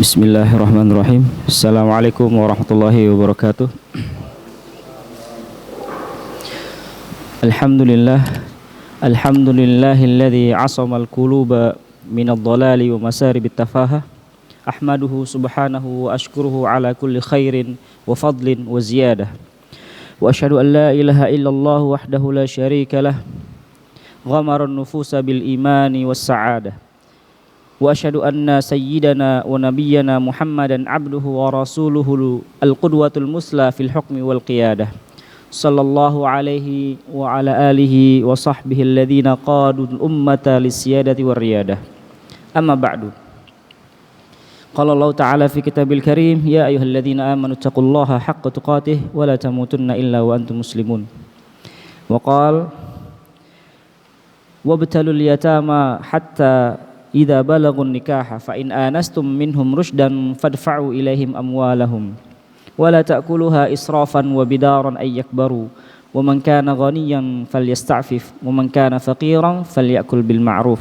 Bismillahirrahmanirrahim. Assalamualaikum warahmatullahi wabarakatuh. Alhamdulillah. Alhamdulillahilladzi 'asamal quluba minadh dhalali wa masaribit tafaha. Ahmaduhu subhanahu wa ashkuruhu ala kulli khairin wa fadlin wa ziyadah. Wa asyhadu an la ilaha illallah wahdahu la syarika lah. Ghamaran nufusa bil imani was sa'adah. Wa asyhadu anna sayyidana wa nabiyyana Muhammadan abduhu wa rasuluhu al-qudwatul musla fil hukmi wal qiyadah. Sallallahu alaihi wa ala alihi wa sahbihi alladhina qadul ummata lisyadati war riyadah. Amma ba'du. Qala Allah Ta'ala fi kitabil karim, ya ayyuhalladzina amanu taqullaha haqqa tuqatih wa la tamutunna illa wa antum muslimun. Wa qala wabtalul yatama hatta idza balagun nikaha fa in anastum minhum rushdan fadfa'u ilaihim amwalahum wa la ta'kuluha israfan wa bidaran ay yakbaru wa man kana ghaniyan falyasta'fif wa man kana faqiran falyakul bil ma'ruf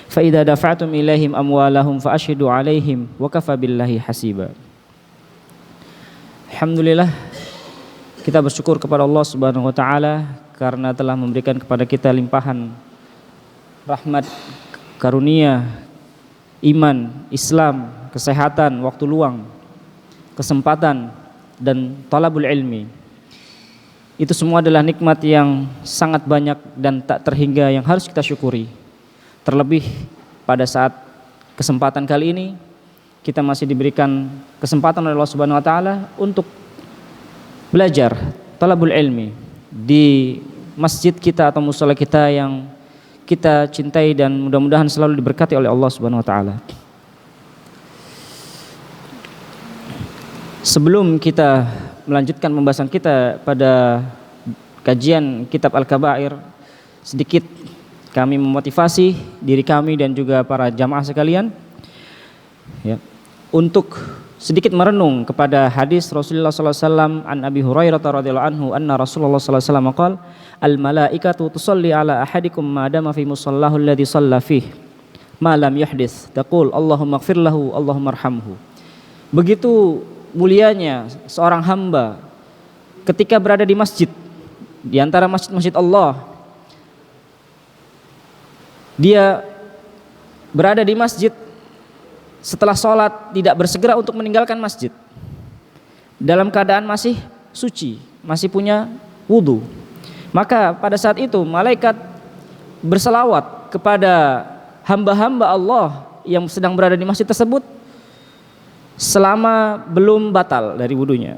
fa idza dafa'tum ilaihim amwalahum fa ashhidu alaihim wa kafa billahi hasiba. Alhamdulillah, kita bersyukur kepada Allah Subhanahu wa taala karena telah memberikan kepada kita limpahan rahmat, karunia, iman, Islam, kesehatan, waktu luang, kesempatan, dan talabul ilmi. Itu semua adalah nikmat yang sangat banyak dan tak terhingga yang harus kita syukuri. Terlebih pada saat kesempatan kali ini kita masih diberikan kesempatan oleh Allah Subhanahu wa taala untuk belajar talabul ilmi di masjid kita atau mushola kita yang kita cintai dan mudah-mudahan selalu diberkati oleh Allah Subhanahu wa taala. Sebelum kita melanjutkan pembahasan kita pada kajian kitab Al-Kabair, sedikit kami memotivasi diri kami dan juga para jamaah sekalian ya, untuk sedikit merenung kepada hadis Rasulullah sallallahu alaihi wasallam an Abi Hurairah radhiyallahu anhu anna Rasulullah sallallahu alaihi wasallam qala al malaikatu tusalli ala ahadikum ma dama fi musallahu alladhi shalla fihi ma lam yuhdits taqul Allahumma ighfir lahu Allahumma arhamhu. Begitu mulianya seorang hamba ketika berada di masjid, di antara masjid-masjid Allah, dia berada di masjid setelah sholat tidak bersegera untuk meninggalkan masjid dalam keadaan masih suci, masih punya wudu, maka pada saat itu malaikat berselawat kepada hamba-hamba Allah yang sedang berada di masjid tersebut selama belum batal dari wudunya.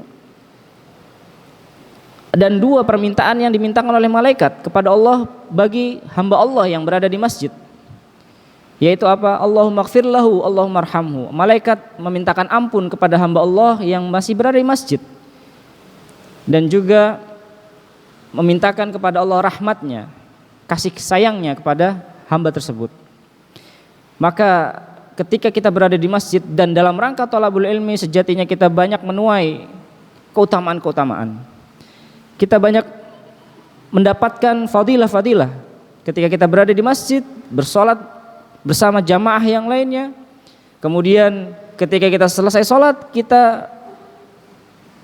Dan dua permintaan yang dimintakan oleh malaikat kepada Allah bagi hamba Allah yang berada di masjid, yaitu apa? Allahumma ighfir lahu, Allahumma arhamhu. Malaikat memintakan ampun kepada hamba Allah yang masih berada di masjid, dan juga memintakan kepada Allah rahmatnya, kasih sayangnya kepada hamba tersebut. Maka ketika kita berada di masjid dan dalam rangka thalabul ilmi, sejatinya kita banyak menuai keutamaan-keutamaan. Kita banyak mendapatkan fadilah-fadilah ketika kita berada di masjid, bersolat bersama jamaah yang lainnya. Kemudian ketika kita selesai sholat, kita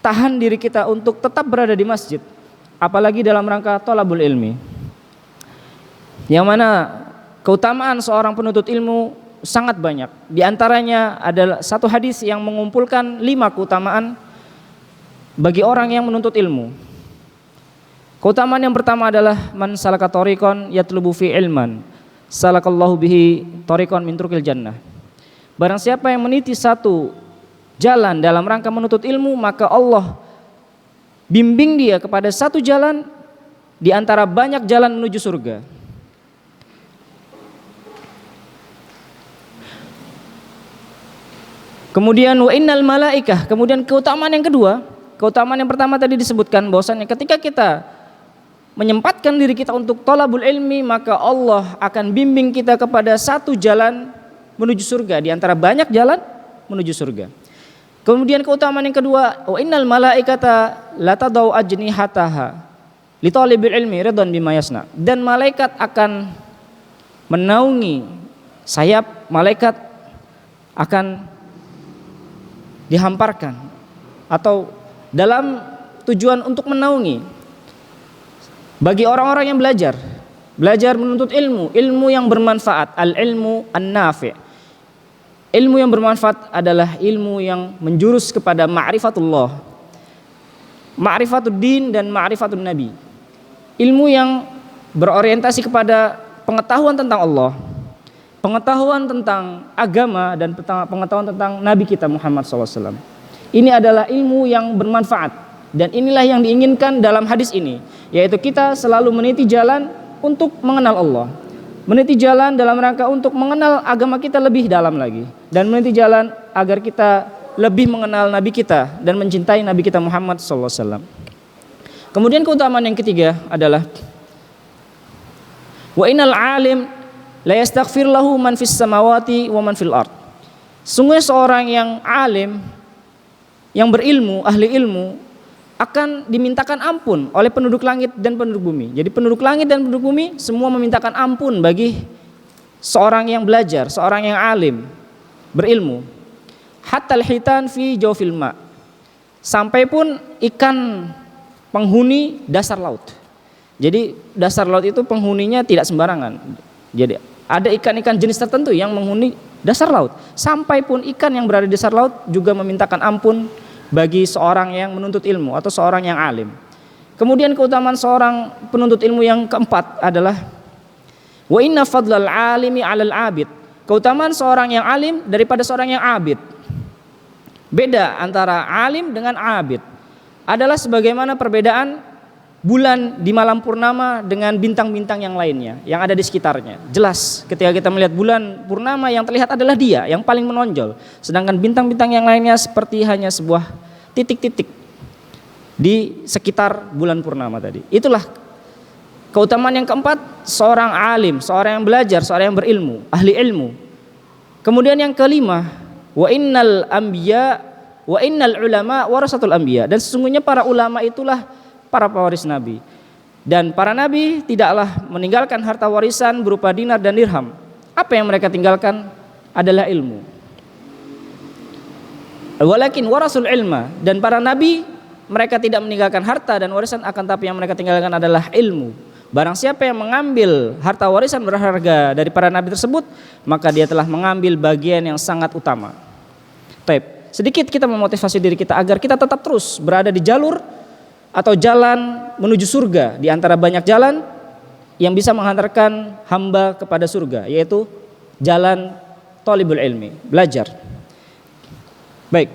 tahan diri kita untuk tetap berada di masjid, apalagi dalam rangka thalabul ilmi, yang mana keutamaan seorang penuntut ilmu sangat banyak. Di antaranya adalah satu hadis yang mengumpulkan 5 keutamaan bagi orang yang menuntut ilmu. Keutamaan yang pertama adalah man salaka tariqan yatlubu fi ilman salakallahu bihi tariqan min turqil jannah. Barang siapa yang meniti satu jalan dalam rangka menuntut ilmu, maka Allah bimbing dia kepada satu jalan di antara banyak jalan menuju surga. Kemudian wa innal malaikah, kemudian keutamaan yang kedua, keutamaan yang pertama tadi disebutkan bahwasanya ketika kita menyempatkan diri kita untuk thalabul ilmi, maka Allah akan bimbing kita kepada satu jalan menuju surga di antara banyak jalan menuju surga. Kemudian keutamaan yang kedua, wa innal malaikata la tadau ajnihataha li talibil ilmi ridwan bima yasna. Dan malaikat akan menaungi sayap, malaikat akan dihamparkan atau dalam tujuan untuk menaungi bagi orang-orang yang belajar menuntut ilmu yang bermanfaat, al-ilmu an-nafi'. Ilmu yang bermanfaat adalah ilmu yang menjurus kepada ma'rifatullah, ma'rifatud din dan ma'rifatun nabi. Ilmu yang berorientasi kepada pengetahuan tentang Allah, pengetahuan tentang agama, dan pengetahuan tentang Nabi kita Muhammad SAW. Ini adalah ilmu yang bermanfaat, dan inilah yang diinginkan dalam hadis ini, yaitu kita selalu meniti jalan untuk mengenal Allah, meniti jalan dalam rangka untuk mengenal agama kita lebih dalam lagi, dan meniti jalan agar kita lebih mengenal Nabi kita dan mencintai Nabi kita Muhammad SAW. Kemudian keutamaan yang ketiga adalah wa innal alim la yastaghfir lahu man fis samawati wa man fil ard. Sungguh seorang yang alim, yang berilmu, ahli ilmu, akan dimintakan ampun oleh penduduk langit dan penduduk bumi. Jadi penduduk langit dan penduduk bumi semua memintakan ampun bagi seorang yang belajar, seorang yang alim, berilmu. Hatta al-hitan fi jawfil ma. Sampai pun ikan penghuni dasar laut. Jadi dasar laut itu penghuninya tidak sembarangan. Jadi ada ikan-ikan jenis tertentu yang menghuni dasar laut. Sampai pun ikan yang berada di dasar laut juga memintakan ampun bagi seorang yang menuntut ilmu atau seorang yang alim. Kemudian keutamaan seorang penuntut ilmu yang keempat adalah wa inna fadlal alimi 'alal 'abid. Keutamaan seorang yang alim daripada seorang yang abid. Beda antara alim dengan abid adalah sebagaimana perbedaan bulan di malam purnama dengan bintang-bintang yang lainnya yang ada di sekitarnya. Jelas ketika kita melihat bulan purnama yang terlihat adalah dia yang paling menonjol, sedangkan bintang-bintang yang lainnya seperti hanya sebuah titik-titik di sekitar bulan purnama tadi. Itulah keutamaan yang keempat, seorang alim, seorang yang belajar, seorang yang berilmu, ahli ilmu. Kemudian yang kelima, wa innal ulama warasatul anbiya, dan sesungguhnya para ulama itulah para pewaris nabi. Dan para nabi tidaklah meninggalkan harta warisan berupa dinar dan dirham. Apa yang mereka tinggalkan adalah ilmu. Walakin warasul ilma, dan para nabi mereka tidak meninggalkan harta dan warisan, akan tapi yang mereka tinggalkan adalah ilmu. Barang siapa yang mengambil harta warisan berharga dari para nabi tersebut, maka dia telah mengambil bagian yang sangat utama. Baik, sedikit kita memotivasi diri kita agar kita tetap terus berada di jalur atau jalan menuju surga, di antara banyak jalan yang bisa menghantarkan hamba kepada surga, yaitu jalan thalibul ilmi, belajar. Baik,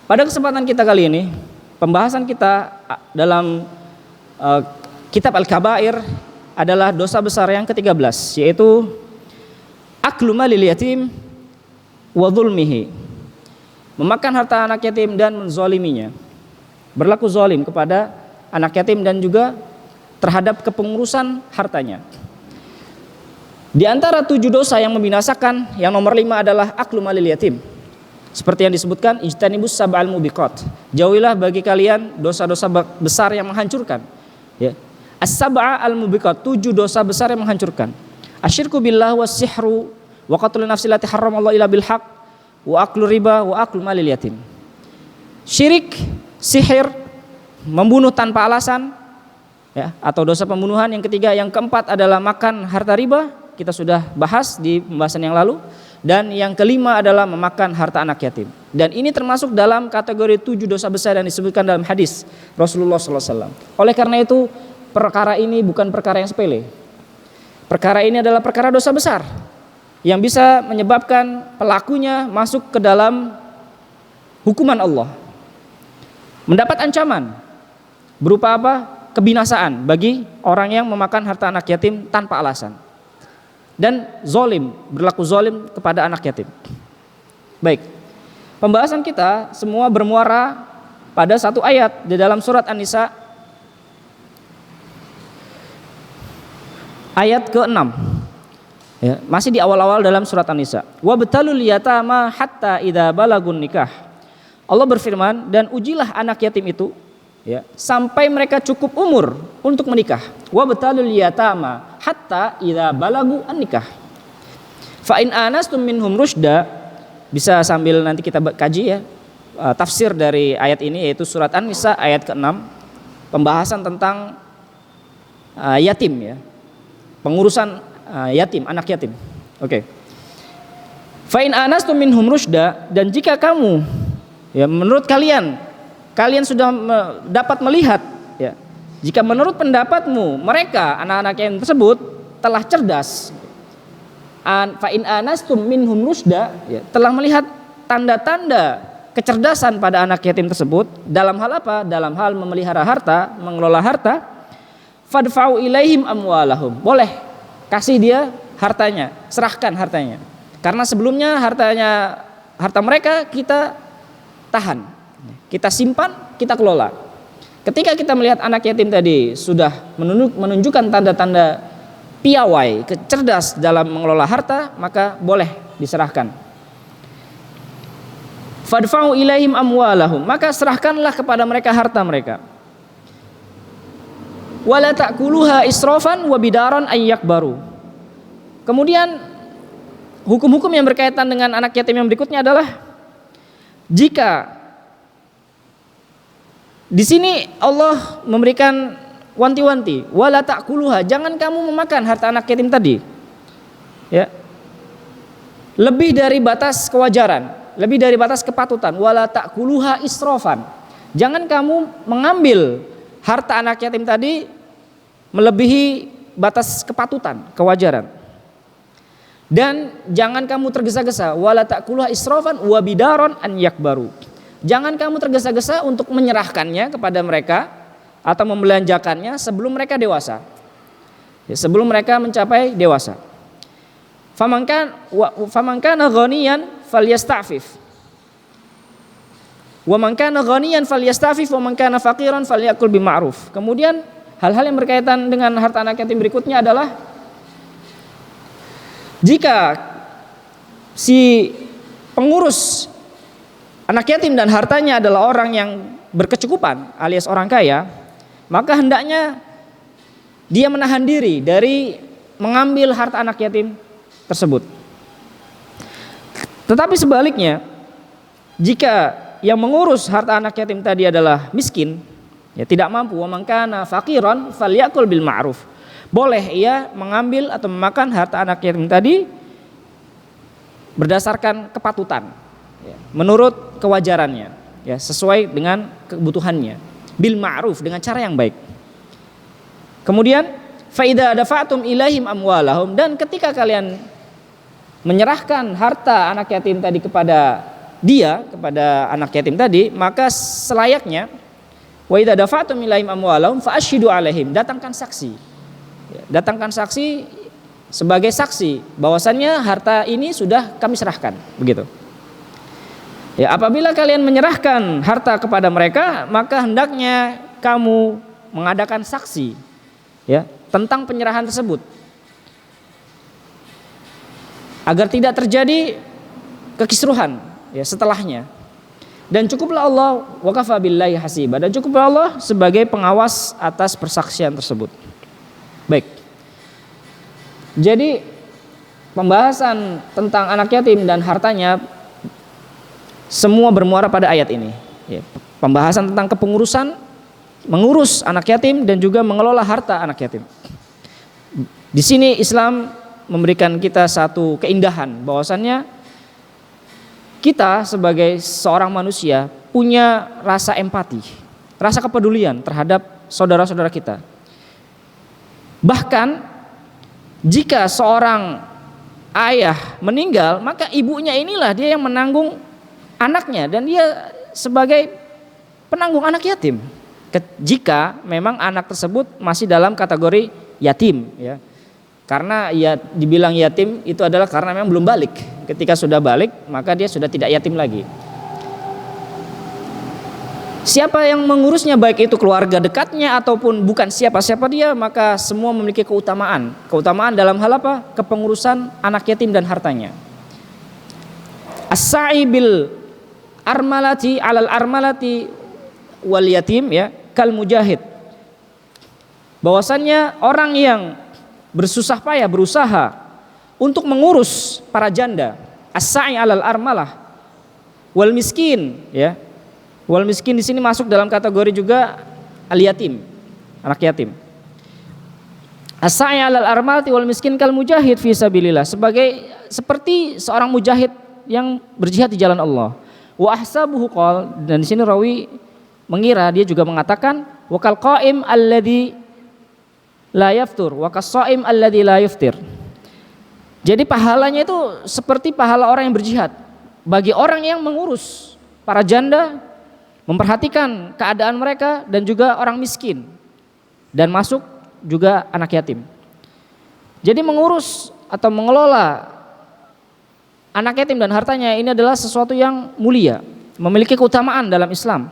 pada kesempatan kita kali ini, pembahasan kita dalam kitab Al-Kabair adalah dosa besar yang ke-13, yaitu aklu malil yatim wa dhulmihi, memakan harta anak yatim dan menzaliminya, berlaku zalim kepada anak yatim dan juga terhadap kepengurusan hartanya. Di antara 7 dosa yang membinasakan, yang nomor 5 adalah aklu malil yatim. Seperti yang disebutkan, ijtanibus sab'al mubiqat, jauhilah bagi kalian dosa-dosa besar yang menghancurkan. Ya. As-sab'a al-mubiqat, 7 dosa besar yang menghancurkan. Asyirku billah was-sihru wa qatlun nafsi allati harramallahu illa bil haqq wa aklu riba wa aklu malil yatim. Syirik, sihir, membunuh tanpa alasan, ya, atau dosa pembunuhan. Yang ketiga, yang keempat adalah makan harta riba, kita sudah bahas di pembahasan yang lalu. Dan yang kelima adalah memakan harta anak yatim. Dan ini termasuk dalam kategori 7 dosa besar yang disebutkan dalam hadis Rasulullah SAW. Oleh karena itu, perkara ini bukan perkara yang sepele. Perkara ini adalah perkara dosa besar yang bisa menyebabkan pelakunya masuk ke dalam hukuman Allah, mendapat ancaman berupa apa? Kebinasaan bagi orang yang memakan harta anak yatim tanpa alasan, dan zalim, berlaku zalim kepada anak yatim. Baik, pembahasan kita semua bermuara pada satu ayat di dalam surat An-Nisa, ayat ke-6. Ya, masih di awal-awal dalam surat An-Nisa. Wabtalul yatama hatta idza balagun nikah. Allah berfirman, dan ujilah anak yatim itu, ya, sampai mereka cukup umur untuk menikah. Wabtalul yatama hatta idza balagu an-nikah. Fa in anastum minhum rusyda, bisa sambil nanti kita kaji ya. tafsir dari ayat ini, yaitu surat An-Nisa ayat ke-6, pembahasan tentang yatim ya. Pengurusan yatim, anak yatim. Oke. Fa in anastum minhum rusyda, dan jika kamu ya menurut kalian sudah dapat melihat ya, jika menurut pendapatmu mereka anak-anak yang tersebut telah cerdas, fa in anastum minhum rusyda ya, telah melihat tanda-tanda kecerdasan pada anak yatim tersebut dalam hal apa? Dalam hal memelihara harta, mengelola harta, fadfa'u ilaihim amwalahum. Boleh kasih dia hartanya, serahkan hartanya. Karena sebelumnya harta mereka kita tahan, kita simpan, kita kelola. Ketika kita melihat anak yatim tadi sudah menunjukkan tanda-tanda piawai, cerdas dalam mengelola harta, maka boleh diserahkan. Fadfa'u ilaihim amwalahum, maka serahkanlah kepada mereka harta mereka. Wala ta'kuluha israfan wa bidaran ayyakbaru. Kemudian hukum-hukum yang berkaitan dengan anak yatim yang berikutnya adalah, jika di sini Allah memberikan wanti-wanti, wala ta'kuluha, jangan kamu memakan harta anak yatim tadi. Ya. Lebih dari batas kewajaran, lebih dari batas kepatutan. Wala ta'kuluha israfan, jangan kamu mengambil harta anak yatim tadi melebihi batas kepatutan, kewajaran. Dan jangan kamu tergesa-gesa. Wala ta'kuluha israfan wa bidaron an yakbaru, jangan kamu tergesa-gesa untuk menyerahkannya kepada mereka atau membelanjakannya sebelum mereka dewasa, ya, sebelum mereka mencapai dewasa. Faman kana ghaniyan falyasta'fif wa man kana ghaniyan falyasta'fif wa man kana faqiran falyakul bima'ruf. Kemudian hal-hal yang berkaitan dengan harta anak yatim berikutnya adalah, jika si pengurus anak yatim dan hartanya adalah orang yang berkecukupan alias orang kaya, maka hendaknya dia menahan diri dari mengambil harta anak yatim tersebut. Tetapi sebaliknya, jika yang mengurus harta anak yatim tadi adalah miskin, ya tidak mampu, wa man kana faqiran falyakul bil ma'ruf, boleh ia mengambil atau memakan harta anak yatim tadi berdasarkan kepatutan, ya, menurut kewajarannya, ya, sesuai dengan kebutuhannya, bil ma'ruf, dengan cara yang baik. Kemudian fa idza dafa'tum ilaihim amwalahum, dan ketika kalian menyerahkan harta anak yatim tadi kepada anak yatim tadi, maka selayaknya wa idza dafa'tum ilaihim amwalahum fa asyhidu alaihim, datangkan saksi. Datangkan saksi sebagai saksi bahwasannya harta ini sudah kami serahkan, begitu. Ya, apabila kalian menyerahkan harta kepada mereka, maka hendaknya kamu mengadakan saksi, ya, tentang penyerahan tersebut, agar tidak terjadi kekisruhan, ya, setelahnya. Dan cukuplah Allah, wa kafa billahi hasiba, dan cukuplah Allah sebagai pengawas atas persaksian tersebut. Baik. Jadi pembahasan tentang anak yatim dan hartanya semua bermuara pada ayat ini. Ya, pembahasan tentang kepengurusan, mengurus anak yatim dan juga mengelola harta anak yatim. Di sini Islam memberikan kita satu keindahan, bahwasannya kita sebagai seorang manusia punya rasa empati, rasa kepedulian terhadap saudara-saudara kita. Bahkan jika seorang ayah meninggal, maka ibunya inilah dia yang menanggung anaknya, dan dia sebagai penanggung anak yatim jika memang anak tersebut masih dalam kategori yatim, ya. Karena ya dibilang yatim itu adalah karena memang belum balik. Ketika sudah balik, maka dia sudah tidak yatim lagi. Siapa yang mengurusnya, baik itu keluarga dekatnya ataupun bukan siapa-siapa dia, maka semua memiliki keutamaan. Keutamaan dalam hal apa? Kepengurusan anak yatim dan hartanya. As-sa'i bil armalati alal armalati wal yatim, ya, kal mujahid. Bahwasannya orang yang bersusah payah, berusaha untuk mengurus para janda, as-sa'i alal armalah wal miskin, ya, Wal miskin di sini masuk dalam kategori juga al yatim, anak yatim. As-sa'i 'alal armalati wal miskin kal mujahid fi sabilillah, seperti seorang mujahid yang berjihad di jalan Allah. Wa ahsabuhu qol, dan di sini rawi mengira, dia juga mengatakan wa kal qaim alladzi la yaftur wa kas shaim alladzi la yuftir. Jadi pahalanya itu seperti pahala orang yang berjihad bagi orang yang mengurus para janda, memperhatikan keadaan mereka, dan juga orang miskin, dan masuk juga anak yatim. Jadi mengurus atau mengelola anak yatim dan hartanya ini adalah sesuatu yang mulia, memiliki keutamaan dalam Islam.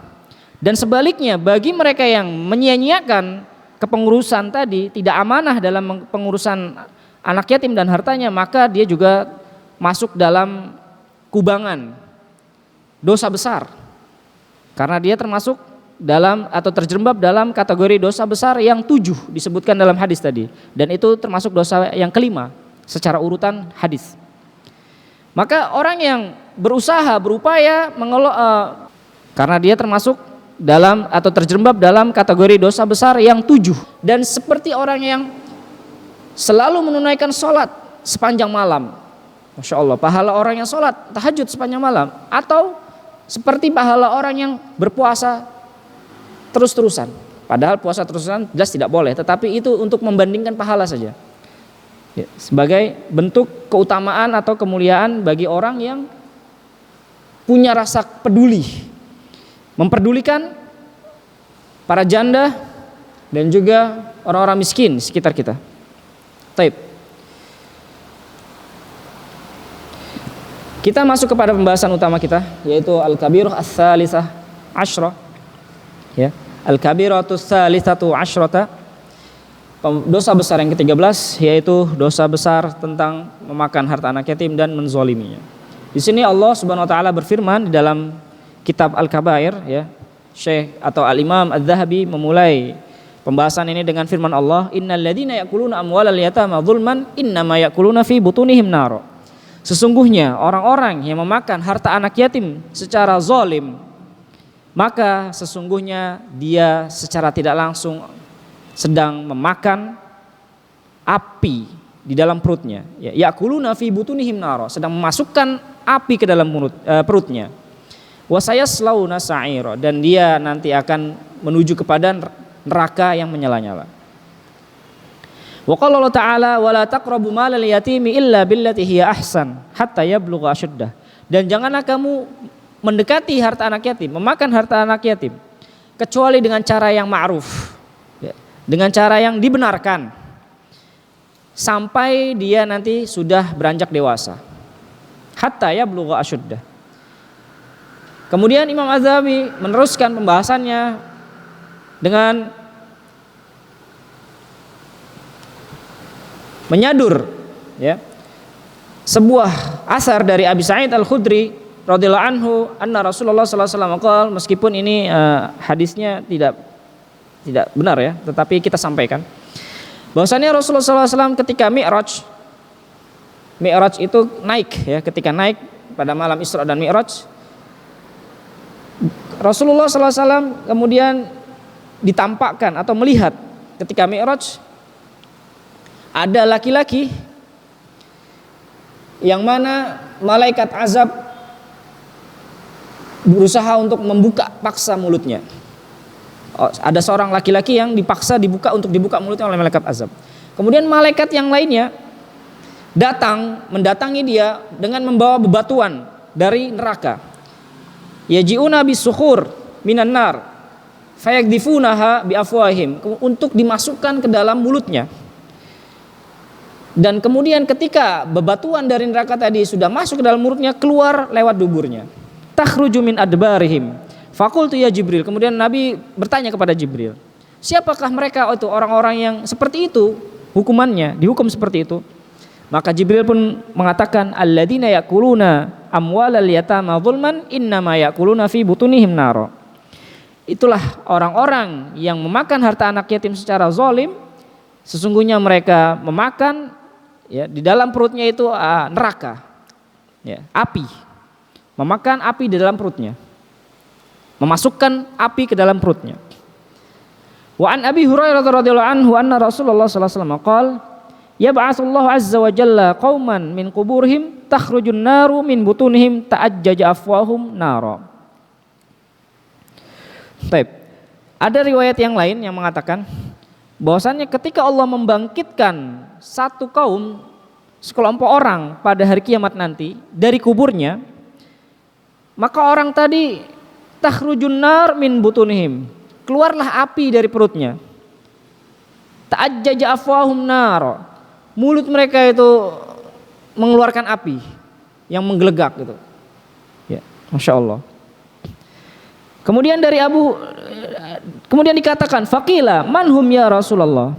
Dan sebaliknya bagi mereka yang menyia-nyiakan kepengurusan tadi, tidak amanah dalam pengurusan anak yatim dan hartanya, maka dia juga masuk dalam kubangan dosa besar, karena dia termasuk dalam atau terjerembab dalam kategori dosa besar yang 7 disebutkan dalam hadis tadi, dan itu termasuk dosa yang kelima secara urutan hadis. Maka orang yang berusaha berupaya mengelola, karena dia termasuk dalam atau terjerembab dalam kategori dosa besar yang 7, dan seperti orang yang selalu menunaikan sholat sepanjang malam, Masya Allah, pahala orang yang sholat tahajud sepanjang malam, atau seperti pahala orang yang berpuasa terus-terusan. Padahal puasa terus-terusan jelas tidak boleh, tetapi itu untuk membandingkan pahala saja, ya, sebagai bentuk keutamaan atau kemuliaan bagi orang yang punya rasa peduli, memperdulikan para janda dan juga orang-orang miskin di sekitar kita. Taib. Kita masuk kepada pembahasan utama kita, yaitu al-kabirah ats-tsalisah asyrah. Ya, al-kabiratu ats-tsalisatu asyrata. Dosa besar yang ke-13, yaitu dosa besar tentang memakan harta anak yatim dan menzaliminya. Di sini Allah Subhanahu wa taala berfirman di dalam kitab Al-Kabair, ya. Syekh atau Al-Imam Adz-Dzahabi memulai pembahasan ini dengan firman Allah, innal ladzina ya'kuluna amwalal yatama dzulman innama ya'kuluna fi butunihim nar. Sesungguhnya orang-orang yang memakan harta anak yatim secara zalim, maka sesungguhnya dia secara tidak langsung sedang memakan api di dalam perutnya. Ya'kuluna fi butunihim nar, sedang memasukkan api ke dalam perutnya. Wa sayaslawna sa'ira, dan dia nanti akan menuju kepada neraka yang menyala-nyala. Wa qala Allah Ta'ala wa la taqrabu malal yatimi illa billati hiya ahsan hatta yablugha asyuddah. Dan janganlah kamu mendekati harta anak yatim, memakan harta anak yatim, kecuali dengan cara yang ma'ruf, ya, dengan cara yang dibenarkan, sampai dia nanti sudah beranjak dewasa. Hatta yablugha asyuddah. Kemudian Imam Az-Dzahabi meneruskan pembahasannya dengan menyadur, ya, sebuah asar dari Abi Sa'id Al-Khudri radhiyallahu anhu, anna Rasulullah sallallahu alaihi wasallam qala, meskipun ini hadisnya tidak benar, ya, tetapi kita sampaikan bahwasanya Rasulullah sallallahu alaihi wasallam ketika Mi'raj itu naik, ya, ketika naik pada malam Isra dan Mi'raj, Rasulullah sallallahu alaihi wasallam kemudian ditampakkan atau melihat ketika Mi'raj ada laki-laki yang mana malaikat azab berusaha untuk membuka paksa mulutnya. Ada seorang laki-laki yang dipaksa untuk dibuka mulutnya oleh malaikat azab. Kemudian malaikat yang lainnya mendatangi dia dengan membawa bebatuan dari neraka. Yaji'una bisukhur minan nar fayakdifunaha biafwahim, untuk dimasukkan ke dalam mulutnya. Dan kemudian ketika bebatuan dari neraka tadi sudah masuk ke dalam mulutnya, keluar lewat duburnya. Takhruju min adbarihim. Faqultu ya Jibril. Kemudian Nabi bertanya kepada Jibril, siapakah mereka itu orang-orang yang seperti itu hukumannya, dihukum seperti itu? Maka Jibril pun mengatakan, alladzina ya'kuluna amwalal yatama dzulman innama ya'kuluna fi butunihim nar. Itulah orang-orang yang memakan harta anak yatim secara zalim, sesungguhnya mereka memakan, ya, di dalam perutnya itu neraka, ya, api, memakan api di dalam perutnya. memasukkan api ke dalam perutnya. Wa an Abi Hurairah radhiyallahu anhu anna Rasulullah sallallahu alaihi wasallam qala yab'atsullahu azza wa jalla qauman min quburihim takhrujun naru min butunihim ta'ajjaja afwahum nara. Baik. Ada riwayat yang lain yang mengatakan bahwasannya ketika Allah membangkitkan satu kaum, sekelompok orang pada hari kiamat nanti dari kuburnya, maka orang tadi takhrujun nar min butunihim, keluarlah api dari perutnya. Ta'ajjaja afwahum nar, mulut mereka itu mengeluarkan api yang menggelegak gitu. Ya, Masya Allah. Kemudian dikatakan faqila manhum ya Rasulullah,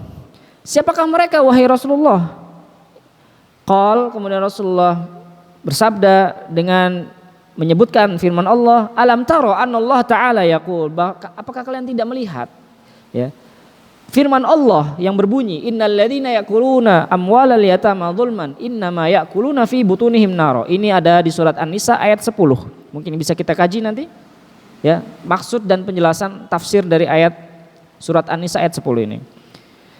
siapakah mereka wahai Rasulullah? Kemudian Rasulullah bersabda dengan menyebutkan firman Allah, alam taro anallah ta'ala yaqul, apakah kalian tidak melihat ya firman Allah yang berbunyi innal ladzina ya'kuluna amwalal yatama dzulman innama ya'kuluna fi butunihim naro. Ini ada di surat An-Nisa ayat 10. Mungkin bisa kita kaji nanti ya, maksud dan penjelasan tafsir dari ayat surat An-Nisa ayat 10 ini.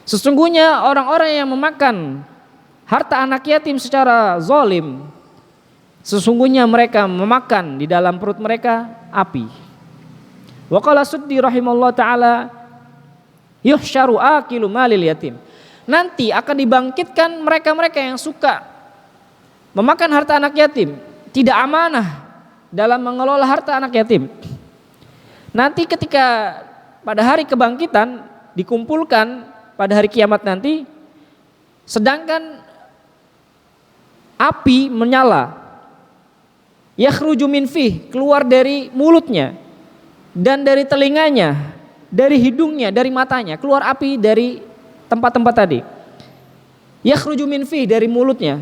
Sesungguhnya orang-orang yang memakan harta anak yatim secara zalim, sesungguhnya mereka memakan di dalam perut mereka api. Wa qala Suddi rahimallahu taala yuhsyaru akilu malil yatim. Nanti akan dibangkitkan mereka-mereka yang suka memakan harta anak yatim, tidak amanah dalam mengelola harta anak yatim. Nanti ketika pada hari kebangkitan dikumpulkan pada hari kiamat nanti, sedangkan api menyala, yakhruju min fih, keluar dari mulutnya dan dari telinganya, dari hidungnya, dari matanya, keluar api dari tempat-tempat tadi. Yakhruju min fih, dari mulutnya,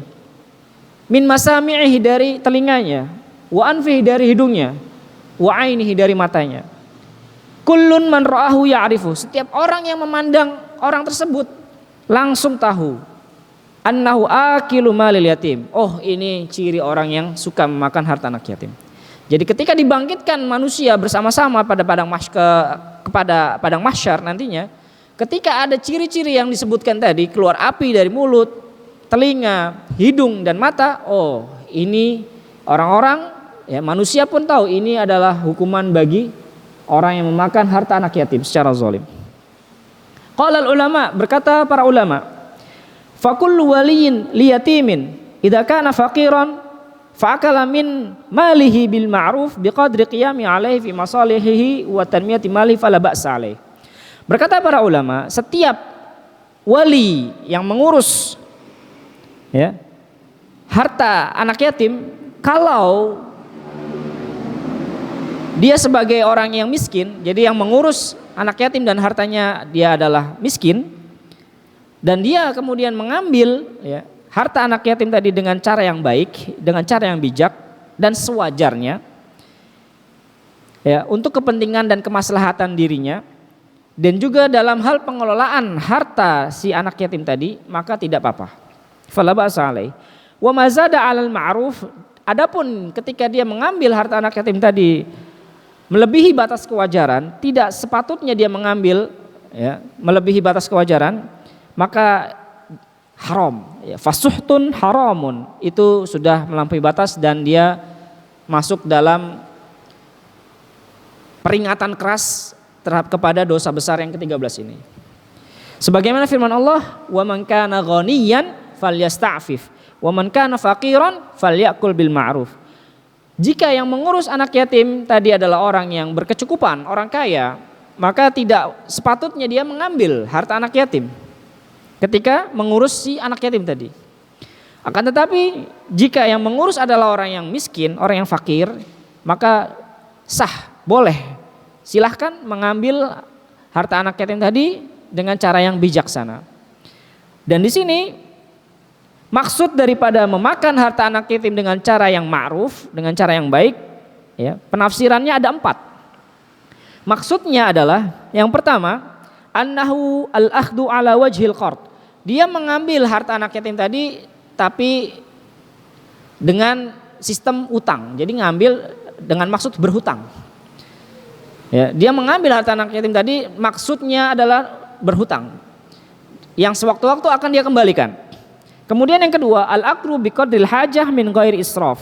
min masami'ihi, dari telinganya, wa anfihi, dari hidungnya, wa ainihi, dari matanya. Kullun man ra'ahu ya'rifu, setiap orang yang memandang orang tersebut langsung tahu annahu akilu malil yatim. Oh, ini ciri orang yang suka memakan harta anak yatim. Jadi ketika dibangkitkan manusia bersama-sama pada padang mahsyar nantinya, ketika ada ciri-ciri yang disebutkan tadi, keluar api dari mulut, telinga, hidung dan mata, oh, ini orang-orang ya, manusia pun tahu ini adalah hukuman bagi orang yang memakan harta anak yatim secara zalim. Qala ulama, berkata para ulama, fakullu waliyin liyatimin idza kana faqiran fa'akala min malihi bil ma'ruf biqadri qiyami alaihi fi masalihihi wa tanmiyati mali fala ba'sa alaihi. Berkata para ulama, setiap wali yang mengurus ya harta anak yatim, kalau dia sebagai orang yang miskin, jadi yang mengurus anak yatim dan hartanya dia adalah miskin, dan dia kemudian mengambil ya, harta anak yatim tadi dengan cara yang baik, dengan cara yang bijak dan sewajarnya ya, untuk kepentingan dan kemaslahatan dirinya, dan juga dalam hal pengelolaan harta si anak yatim tadi, maka tidak apa-apa. Fala ba'sa alaihi. Wa ma zada 'alal ma'ruf, adapun ketika dia mengambil harta anak yatim tadi melebihi batas kewajaran, tidak sepatutnya dia mengambil ya, melebihi batas kewajaran, maka haram ya, fasuhtun haramun, itu sudah melampaui batas dan dia masuk dalam peringatan keras terhadap kepada dosa besar yang ke-13 ini. Sebagaimana firman Allah, wa man kana ghaniyan falyasta'fif wa man kana faqiran falyakul bil ma'ruf. Jika yang mengurus anak yatim tadi adalah orang yang berkecukupan, orang kaya, maka tidak sepatutnya dia mengambil harta anak yatim ketika mengurus si anak yatim tadi. Akan tetapi jika yang mengurus adalah orang yang miskin, orang yang fakir, maka sah, boleh, silahkan mengambil harta anak yatim tadi dengan cara yang bijaksana. Dan di sini maksud daripada memakan harta anak yatim dengan cara yang ma'ruf, dengan cara yang baik, ya, penafsirannya ada 4. Maksudnya adalah yang pertama, annahu al-akhdhu ala wajhil qard. Dia mengambil harta anak yatim tadi tapi dengan sistem utang. Jadi ngambil dengan maksud berhutang. Ya, dia mengambil harta anak yatim tadi maksudnya adalah berhutang, yang sewaktu-waktu akan dia kembalikan. Kemudian yang kedua, al-aklu biqadril hajah min ghairi israf.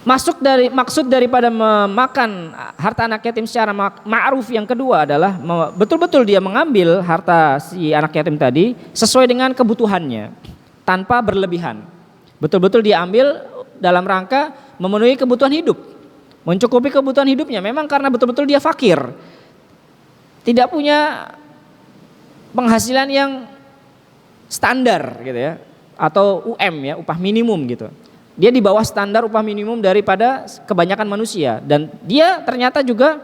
Maksud daripada memakan harta anak yatim secara ma'ruf yang kedua adalah betul-betul dia mengambil harta si anak yatim tadi sesuai dengan kebutuhannya tanpa berlebihan. Betul-betul dia ambil dalam rangka memenuhi kebutuhan hidup, mencukupi kebutuhan hidupnya. Memang karena betul-betul dia fakir, tidak punya penghasilan yang standar gitu ya, atau UM ya, upah minimum gitu. Dia di bawah standar upah minimum daripada kebanyakan manusia, dan dia ternyata juga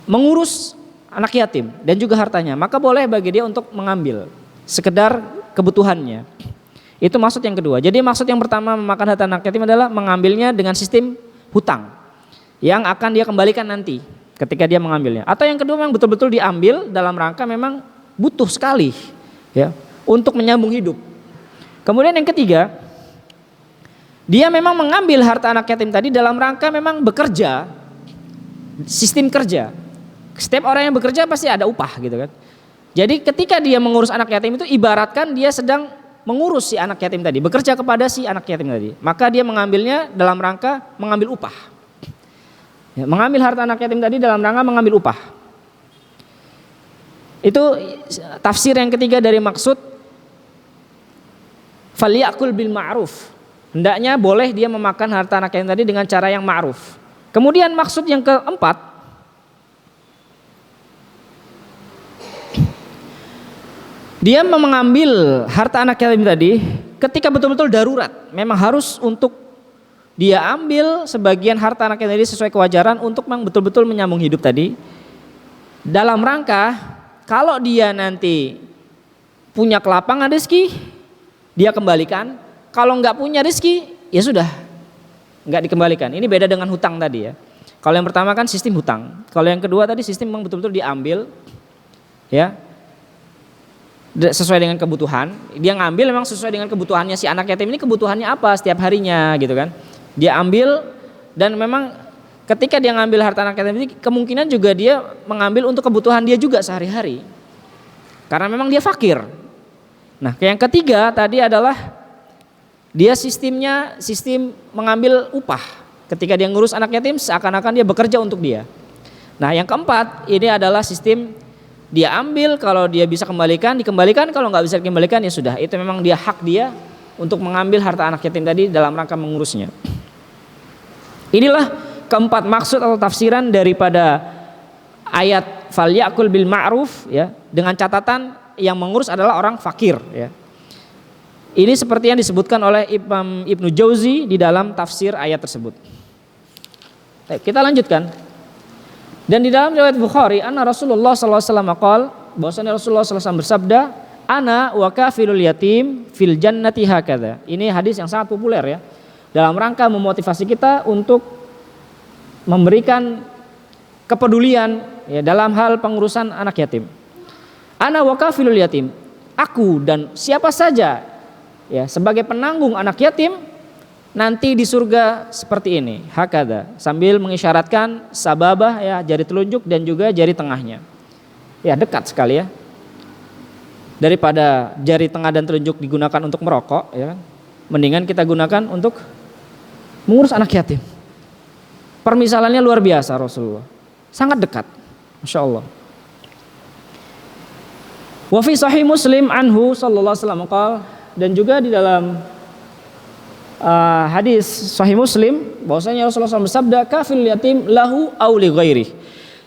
mengurus anak yatim dan juga hartanya, maka boleh bagi dia untuk mengambil sekedar kebutuhannya. Itu maksud yang kedua. Jadi maksud yang pertama memakan harta anak yatim adalah mengambilnya dengan sistem hutang yang akan dia kembalikan nanti ketika dia mengambilnya. Atau yang kedua memang betul-betul diambil dalam rangka memang butuh sekali ya untuk menyambung hidup. Kemudian yang ketiga, dia memang mengambil harta anak yatim tadi dalam rangka memang bekerja, sistem kerja. Setiap orang yang bekerja pasti ada upah gitu kan. Jadi ketika dia mengurus anak yatim itu ibaratkan dia sedang mengurus si anak yatim tadi, bekerja kepada si anak yatim tadi. Maka dia mengambilnya dalam rangka mengambil upah. Ya, mengambil harta anak yatim tadi dalam rangka mengambil upah. Itu tafsir yang ketiga dari maksud falyakul bil ma'ruf. Hendaknya boleh dia memakan harta anak yatim tadi dengan cara yang ma'ruf. Kemudian maksud yang keempat, dia mengambil harta anak yatim tadi ketika betul-betul darurat. Memang harus untuk dia ambil sebagian harta anak yatim tadi sesuai kewajaran untuk memang betul-betul menyambung hidup tadi. Dalam rangka kalau dia nanti punya kelapangan rezeki, dia kembalikan. Kalau nggak punya rezeki, ya sudah, nggak dikembalikan. Ini beda dengan hutang tadi ya. Kalau yang pertama kan sistem hutang. Kalau yang kedua tadi sistem memang betul-betul diambil, ya, sesuai dengan kebutuhan. Dia ngambil memang sesuai dengan kebutuhannya si anak yatim ini, kebutuhannya apa setiap harinya gitu kan. Dia ambil dan memang ketika dia ngambil harta anak yatim ini kemungkinan juga dia mengambil untuk kebutuhan dia juga sehari-hari. Karena memang dia fakir. Nah, yang ketiga tadi adalah dia sistemnya sistem mengambil upah. Ketika dia ngurus anak yatim seakan-akan dia bekerja untuk dia. Nah, yang keempat ini adalah sistem dia ambil, kalau dia bisa kembalikan dikembalikan, kalau nggak bisa dikembalikan ya sudah. Itu memang dia hak dia untuk mengambil harta anak yatim tadi dalam rangka mengurusnya. Inilah keempat maksud atau tafsiran daripada ayat falyakul bil ma'ruf ya, dengan catatan yang mengurus adalah orang fakir ya. Ini seperti yang disebutkan oleh Imam Ibnu Jauzi di dalam tafsir ayat tersebut. Kita lanjutkan. Dan di dalam riwayat Bukhari, anna Rasulullah sallallahu alaihi wasallam qala, bahwasanya Rasulullah sallallahu alaihi wasallam bersabda, ana wa kafilul yatim fil jannati hakadha. Ini hadis yang sangat populer ya. Dalam rangka memotivasi kita untuk memberikan kepedulian ya dalam hal pengurusan anak yatim. Ana wa kafilul yatim, aku dan siapa saja ya sebagai penanggung anak yatim nanti di surga seperti ini, hakada, sambil mengisyaratkan sababah ya, jari telunjuk dan juga jari tengahnya. Ya, dekat sekali ya. Daripada jari tengah dan telunjuk digunakan untuk merokok ya kan, mendingan kita gunakan untuk mengurus anak yatim. Permisalannya luar biasa Rasulullah, sangat dekat, Masya Allah. Wa fi sahih Muslim anhu sallallahu alaihi wasallam qala, dan juga di dalam hadis sahih Muslim bahwasanya Rasulullah SAW bersabda, kafil yatim lahu aw li ghairi.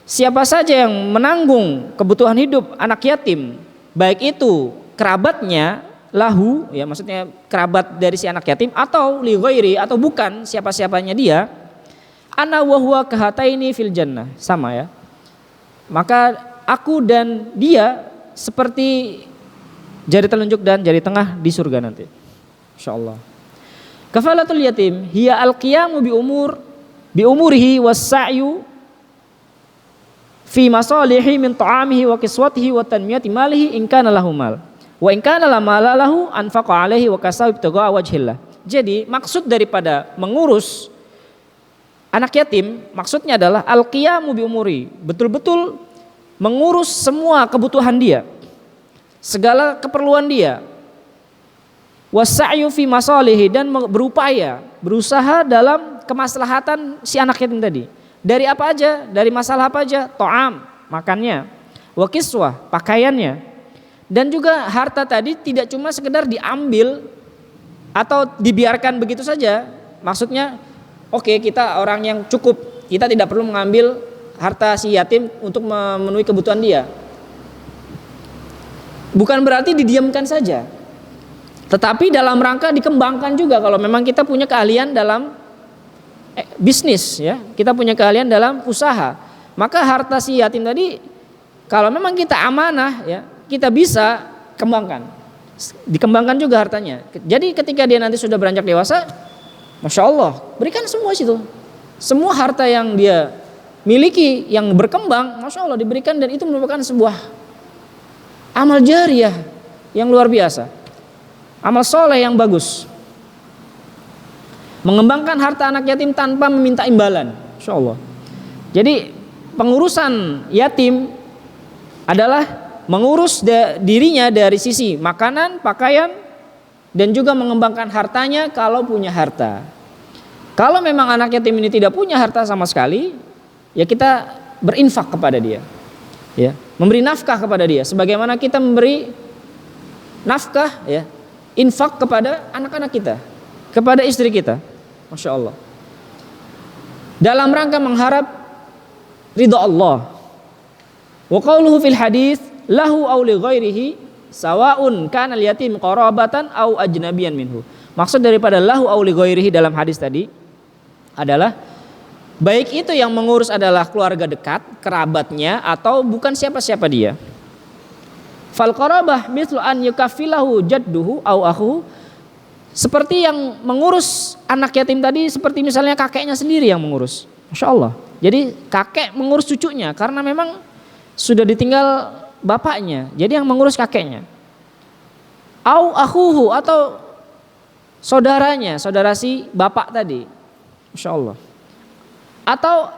Siapa saja yang menanggung kebutuhan hidup anak yatim, baik itu kerabatnya, lahu ya maksudnya kerabat dari si anak yatim, atau li ghairi atau bukan siapa-siapanya dia, ana wa huwa kahataini fil jannah, sama ya. Maka aku dan dia seperti jari telunjuk dan jari tengah di surga nanti, insyaallah. Kafalatul yatim hiya al-qiyamu bi umurihi was-sa'yu fi masalihi min ta'amihi wa kiswatihi wa tanmiyati malihi in kana lahu mal wa in kana la mala lahu anfaqa alaihi wa kasaw ibtigha wajhillah. Jadi maksud daripada mengurus anak yatim maksudnya adalah al-qiyamu bi umuri, betul-betul mengurus semua kebutuhan dia, segala keperluan dia. Wasa'yu fi masalihi, dan berupaya, berusaha dalam kemaslahatan si anak yatim tadi. Dari apa aja? Dari masalah apa aja? Ta'am, makannya, wa kiswah, pakaiannya. Dan juga harta tadi tidak cuma sekedar diambil atau dibiarkan begitu saja. Maksudnya oke, kita orang yang cukup, kita tidak perlu mengambil harta si yatim untuk memenuhi kebutuhan dia. Bukan berarti didiamkan saja, tetapi dalam rangka dikembangkan juga. Kalau memang kita punya keahlian dalam bisnis, ya, kita punya keahlian dalam usaha, maka harta si yatim tadi kalau memang kita amanah, ya, kita bisa kembangkan. Dikembangkan juga hartanya. Jadi ketika dia nanti sudah beranjak dewasa, Masya Allah, berikan semua situ. Semua harta yang dia miliki yang berkembang, Masya Allah diberikan, dan itu merupakan sebuah amal jariyah yang luar biasa. Amal soleh yang bagus. Mengembangkan harta anak yatim tanpa meminta imbalan, Masya Allah. Jadi pengurusan yatim adalah mengurus dirinya dari sisi makanan, pakaian, dan juga mengembangkan hartanya kalau punya harta. Kalau memang anak yatim ini tidak punya harta sama sekali, ya kita berinfak kepada dia, ya, memberi nafkah kepada dia, sebagaimana kita memberi nafkah, ya, infak kepada anak-anak kita, kepada istri kita, Masya Allah. Dalam rangka mengharap ridha Allah. Wa qauluhu fil hadis lahu aw li ghairihi sawaun kana al yatim qarabatan aw ajnabiyan minhu. Maksud daripada lahu aw li ghairihi dalam hadis tadi adalah baik itu yang mengurus adalah keluarga dekat, kerabatnya, atau bukan siapa-siapa dia. Fal qarabah mithlu an yukaffilahu jadduhu aw akhuhu, seperti yang mengurus anak yatim tadi seperti misalnya kakeknya sendiri yang mengurus. Masya Allah. Jadi kakek mengurus cucunya karena memang sudah ditinggal bapaknya, jadi yang mengurus kakeknya. Au akhuhu, atau saudaranya, saudara si bapak tadi, Masya Allah. Atau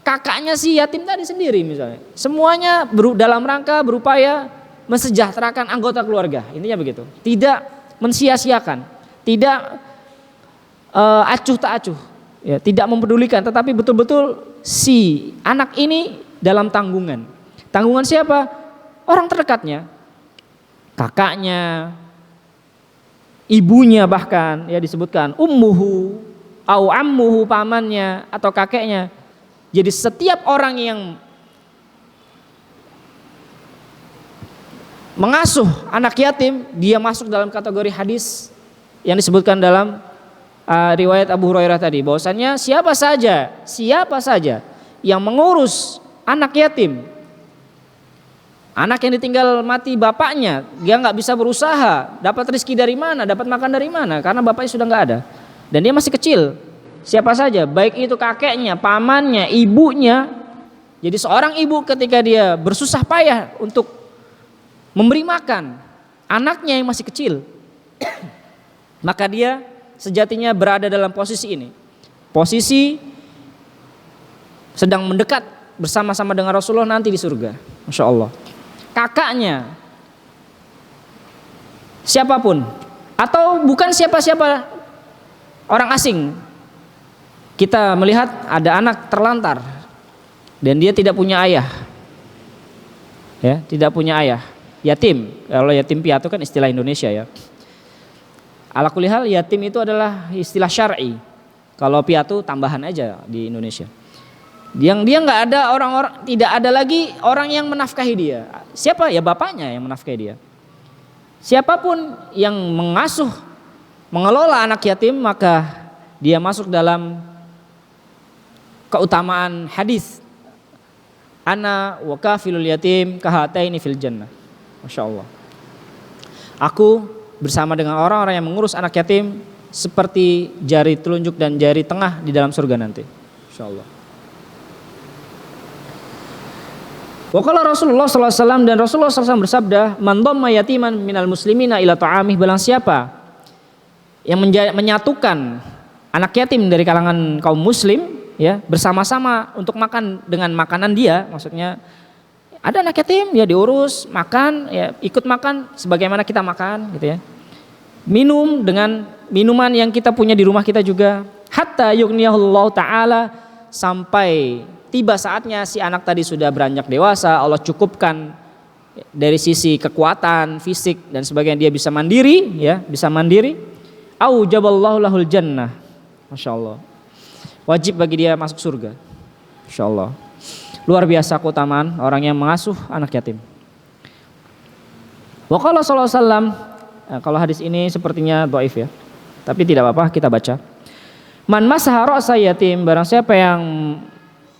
kakaknya si yatim tadi sendiri misalnya. Semuanya dalam rangka berupaya mensejahterakan anggota keluarga, intinya begitu. Tidak mensia-siakan, tidak acuh tak acuh, ya, tidak mempedulikan, tetapi betul-betul si anak ini dalam tanggungan. Tanggungan siapa? Orang terdekatnya, kakaknya, ibunya, bahkan ya disebutkan ummuhu au ammuhu, pamannya atau kakeknya. Jadi setiap orang yang mengasuh anak yatim, dia masuk dalam kategori hadis yang disebutkan dalam riwayat Abu Hurairah tadi, bahwasannya siapa saja yang mengurus anak yatim, anak yang ditinggal mati bapaknya, dia nggak bisa berusaha, dapat rezeki dari mana, dapat makan dari mana, karena bapaknya sudah nggak ada, dan dia masih kecil. Siapa saja, baik itu kakeknya, pamannya, ibunya. Jadi seorang ibu ketika dia bersusah payah untuk memberi makan anaknya yang masih kecil, maka dia sejatinya berada dalam posisi ini, posisi sedang mendekat bersama-sama dengan Rasulullah nanti di surga, Masya Allah. Kakaknya, siapapun, atau bukan siapa-siapa, orang asing. Kita melihat ada anak terlantar dan dia tidak punya ayah, ya, tidak punya ayah, yatim. Kalau yatim piatu kan istilah Indonesia, ya. Ala kulli hal, yatim itu adalah istilah syar'i. Kalau piatu tambahan aja di Indonesia. Dia nggak ada orang-orang, tidak ada lagi orang yang menafkahi dia. Siapa? Ya bapaknya yang menafkahi dia. Siapapun yang mengasuh, mengelola anak yatim, maka dia masuk dalam keutamaan hadis ana wa kafilul yatim kahataini fil jannah. Masya Allah. Aku bersama dengan orang-orang yang mengurus anak yatim seperti jari telunjuk dan jari tengah di dalam surga nanti, Masya Allah. Waqala Rasulullah SAW, dan Rasulullah SAW bersabda, man dhamma yatiman minal muslimina ila ta'amih, barang siapa yang menyatukan anak yatim dari kalangan kaum muslim ya bersama-sama untuk makan dengan makanan dia, maksudnya ada anak yatim ya diurus, makan ya ikut makan sebagaimana kita makan gitu ya. Minum dengan minuman yang kita punya di rumah kita juga, hatta yughniyahullahu taala, sampai tiba saatnya si anak tadi sudah beranjak dewasa, Allah cukupkan dari sisi kekuatan fisik dan sebagainya, dia bisa mandiri ya, bisa mandiri. Au jaballahu lahul jannah. Masyaallah. Wajib bagi dia masuk surga. Insyaallah. Luar biasa keutamaan orang yang mengasuh anak yatim. Wa qala sallallahu alaihi wasallam, kalau hadis ini sepertinya dhaif ya. Tapi tidak apa-apa kita baca. Man masaha ra'sa yatim, barang siapa yang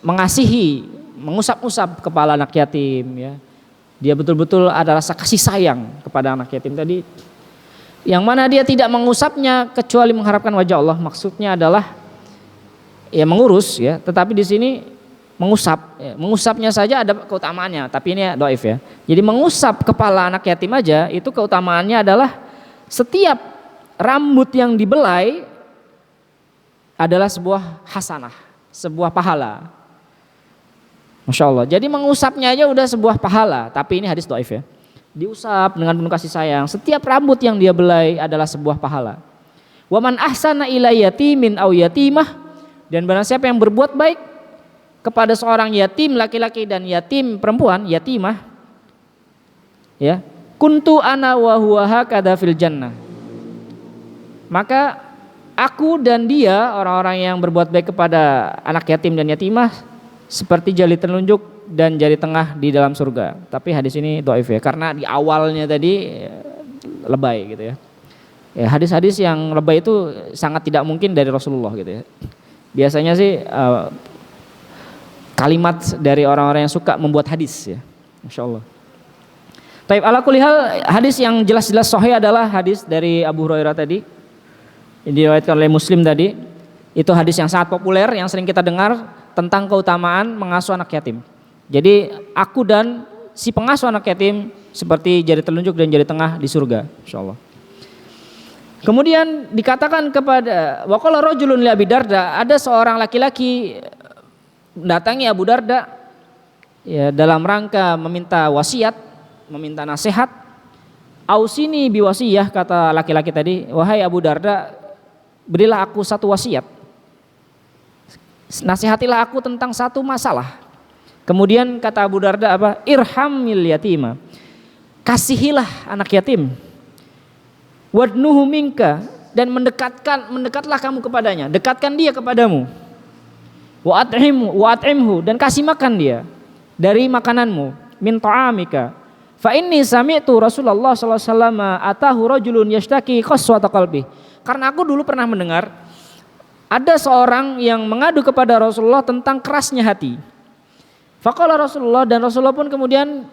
mengasihi, mengusap-usap kepala anak yatim ya. Dia betul-betul ada rasa kasih sayang kepada anak yatim tadi. Yang mana dia tidak mengusapnya kecuali mengharapkan wajah Allah. Maksudnya adalah ya mengurus ya, tetapi di sini mengusap ya. Mengusapnya saja ada keutamaannya, tapi ini dhaif ya. Jadi mengusap kepala anak yatim aja itu keutamaannya adalah setiap rambut yang dibelai adalah sebuah hasanah, sebuah pahala. Masya Allah. Jadi mengusapnya aja udah sebuah pahala. Tapi ini hadis dhaif ya. Diusap dengan penuh kasih sayang. Setiap rambut yang dia belai adalah sebuah pahala. Waman ahsana ila yatimin aw yatimah, dan barang siapa yang berbuat baik kepada seorang yatim laki-laki dan yatim perempuan, yatimah, ya, kuntu ana wa huwa hakadha fil jannah. Maka aku dan dia, orang-orang yang berbuat baik kepada anak yatim dan yatimah, seperti jari telunjuk dan jari tengah di dalam surga. Tapi hadis ini dhaif ya, karena di awalnya tadi lebay gitu ya. Ya hadis-hadis yang lebay itu sangat tidak mungkin dari Rasulullah gitu ya. Biasanya sih kalimat dari orang-orang yang suka membuat hadis ya. Masya Allah. Taib, ala kulli hal, hadis yang jelas-jelas sahih adalah hadis dari Abu Hurairah tadi, yang diriwayatkan oleh Muslim tadi. Itu hadis yang sangat populer yang sering kita dengar tentang keutamaan mengasuh anak yatim. Jadi aku dan si pengasuh anak yatim seperti jari telunjuk dan jari tengah di surga, insyaallah. Kemudian dikatakan kepada waqala rajulun li Abi Darda, ada seorang laki-laki mendatangi Abu Darda ya dalam rangka meminta wasiat, meminta nasihat. Ausini biwasiyah, kata laki-laki tadi, wahai Abu Darda, berilah aku satu wasiat. Nasihatilah aku tentang satu masalah. Kemudian kata Abu Darda apa? Irhamil yatima. Kasihilah anak yatim. Wadnuhu minka, dan mendekatlah kamu kepadanya, dekatkan dia kepadamu. Wa at'imhu, dan kasih makan dia dari makananmu. Min ta'amika. Fa inni sami'tu Rasulullah sallallahu alaihi wasallam atahu rajulun yashtaki qaswata qalbi. Karena aku dulu pernah mendengar ada seorang yang mengadu kepada Rasulullah tentang kerasnya hati. Faqala Rasulullah, dan Rasulullah pun kemudian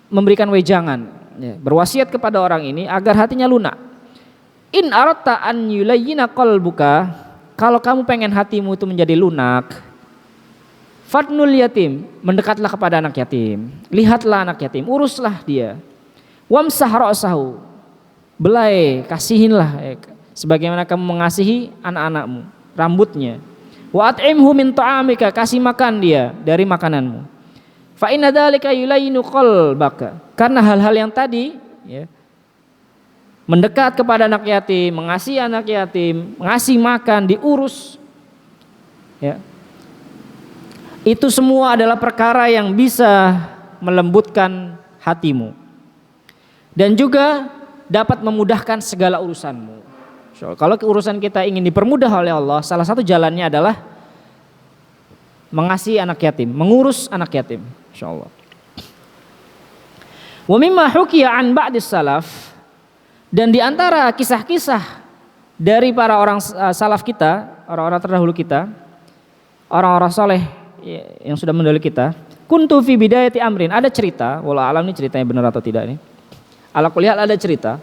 memberikan wejangan, ya, berwasiat kepada orang ini agar hatinya lunak. In aratta an yulayyina qalbuka, kalau kamu pengen hatimu itu menjadi lunak, fadnul yatim, mendekatlah kepada anak yatim, lihatlah anak yatim, uruslah dia. Wamsah ra'sahu, belai, kasihinlah sebagaimana kamu mengasihi anak-anakmu, rambutnya. Wa at'imhu min ta'amika, kasih makan dia dari makananmu. Fa inna dzalika yulayinu qalbaka, karena hal-hal yang tadi ya, mendekat kepada anak yatim, mengasihi anak yatim, ngasih makan, diurus ya, itu semua adalah perkara yang bisa melembutkan hatimu dan juga dapat memudahkan segala urusanmu. So, kalau urusan kita ingin dipermudah oleh Allah, salah satu jalannya adalah mengasihi anak yatim, mengurus anak yatim, insyaallah. Wa mimma hukiya an ba'dis salaf, dan di antara kisah-kisah dari para orang salaf kita, orang-orang terdahulu kita, orang-orang soleh yang sudah mendahului kita, kuntu fi bidayati amrin, ada cerita, wallahu alam ini ceritanya benar atau tidak ini. Ala kulli hal ada cerita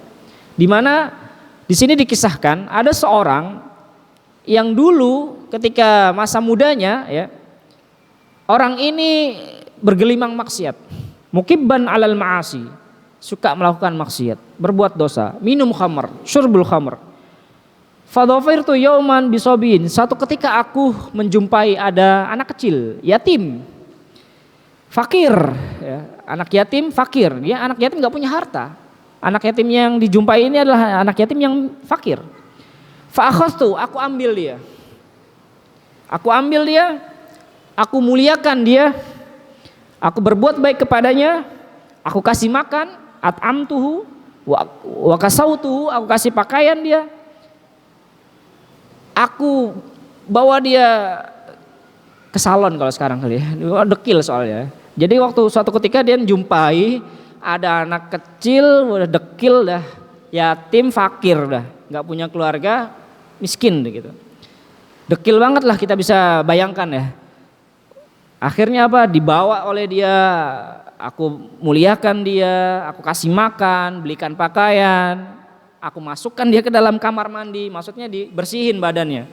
di mana di sini dikisahkan ada seorang yang dulu ketika masa mudanya ya, orang ini bergelimang maksiat, mukibban alal ma'asi, suka melakukan maksiat, berbuat dosa, minum khamr, syurbul khamr. Fadhafirtu yauman bisobin, satu ketika aku menjumpai ada anak kecil, yatim, fakir, ya, anak yatim fakir, dia anak yatim nggak punya harta. Anak yatim yang dijumpai ini adalah anak yatim yang fakir. Fa'akhadtu, aku ambil dia. Aku muliakan dia. Aku berbuat baik kepadanya. Aku kasih makan, at'amtuhu wa kasautuhu, aku kasih pakaian dia. Aku bawa dia ke salon kalau sekarang kali ya. Dekil soalnya. Jadi waktu suatu ketika dia jumpai ada anak kecil udah dekil dah, yatim fakir dah, nggak punya keluarga, miskin gitu. Dekil banget lah, kita bisa bayangkan ya. Akhirnya apa? Dibawa oleh dia, aku muliakan dia, aku kasih makan, belikan pakaian, aku masukkan dia ke dalam kamar mandi, maksudnya dibersihin badannya.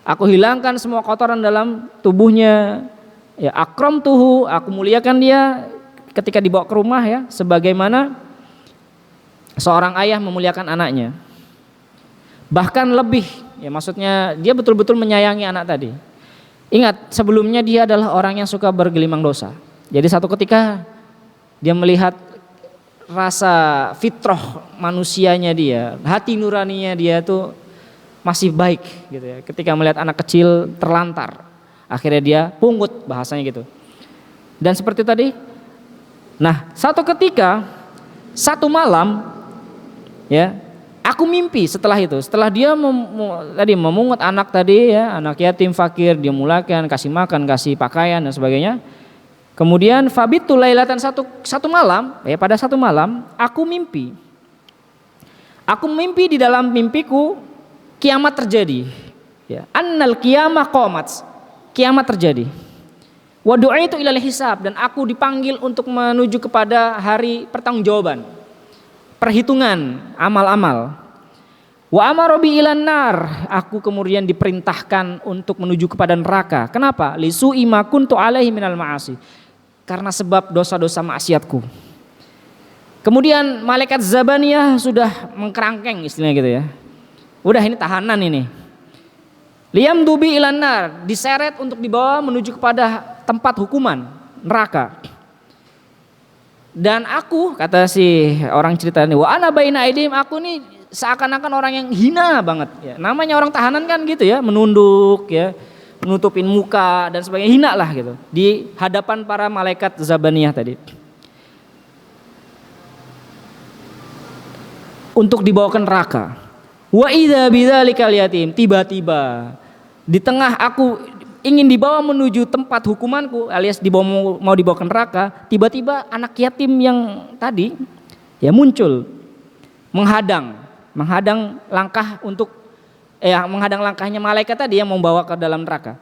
Aku hilangkan semua kotoran dalam tubuhnya. Ya, akramtuhu, aku muliakan dia ketika dibawa ke rumah ya, sebagaimana seorang ayah memuliakan anaknya. Bahkan lebih, ya maksudnya dia betul-betul menyayangi anak tadi. Ingat, sebelumnya dia adalah orang yang suka bergelimang dosa. Jadi satu ketika dia melihat rasa fitrah manusianya dia, hati nuraninya dia tuh masih baik gitu ya. Ketika melihat anak kecil terlantar, akhirnya dia pungut, bahasanya gitu. Dan seperti tadi, nah satu ketika, satu malam ya, aku mimpi setelah itu, setelah dia tadi memungut anak tadi ya, anak yatim fakir, dia mulakan, kasih makan, kasih pakaian dan sebagainya. Kemudian fabitu lailatan, satu malam ya, pada satu malam aku mimpi. Aku mimpi, di dalam mimpiku kiamat terjadi. Ya, annal qiyamah qamat. Kiamat terjadi. Wa du'aitu ilal hisab, dan aku dipanggil untuk menuju kepada hari pertanggungjawaban. Perhitungan amal-amal. Wa amara bi ilan nar, aku kemudian diperintahkan untuk menuju kepada neraka. Kenapa? Li su'i ma kuntu alaihi minal ma'asi. Karena sebab dosa-dosa maksiatku. Kemudian malaikat Zabaniyah sudah mengkerangkeng, istilahnya gitu ya. Udah, ini tahanan ini. Liyam dubi ilan nar, diseret untuk dibawa menuju kepada tempat hukuman, neraka. Dan aku, kata si orang cerita ini, wa ana baina aidim, aku nih seakan-akan orang yang hina banget ya. Namanya orang tahanan kan gitu ya, menunduk ya, menutupin muka dan sebagainya, hina lah gitu di hadapan para malaikat Zabaniyah tadi. Untuk dibawa ke neraka. Wa idza bidzalikal yatim, tiba-tiba di tengah aku ingin dibawa menuju tempat hukumanku, alias mau dibawa ke neraka, tiba-tiba anak yatim yang tadi ya muncul menghadang langkah untuk menghadang langkahnya malaikat tadi yang membawa ke dalam neraka.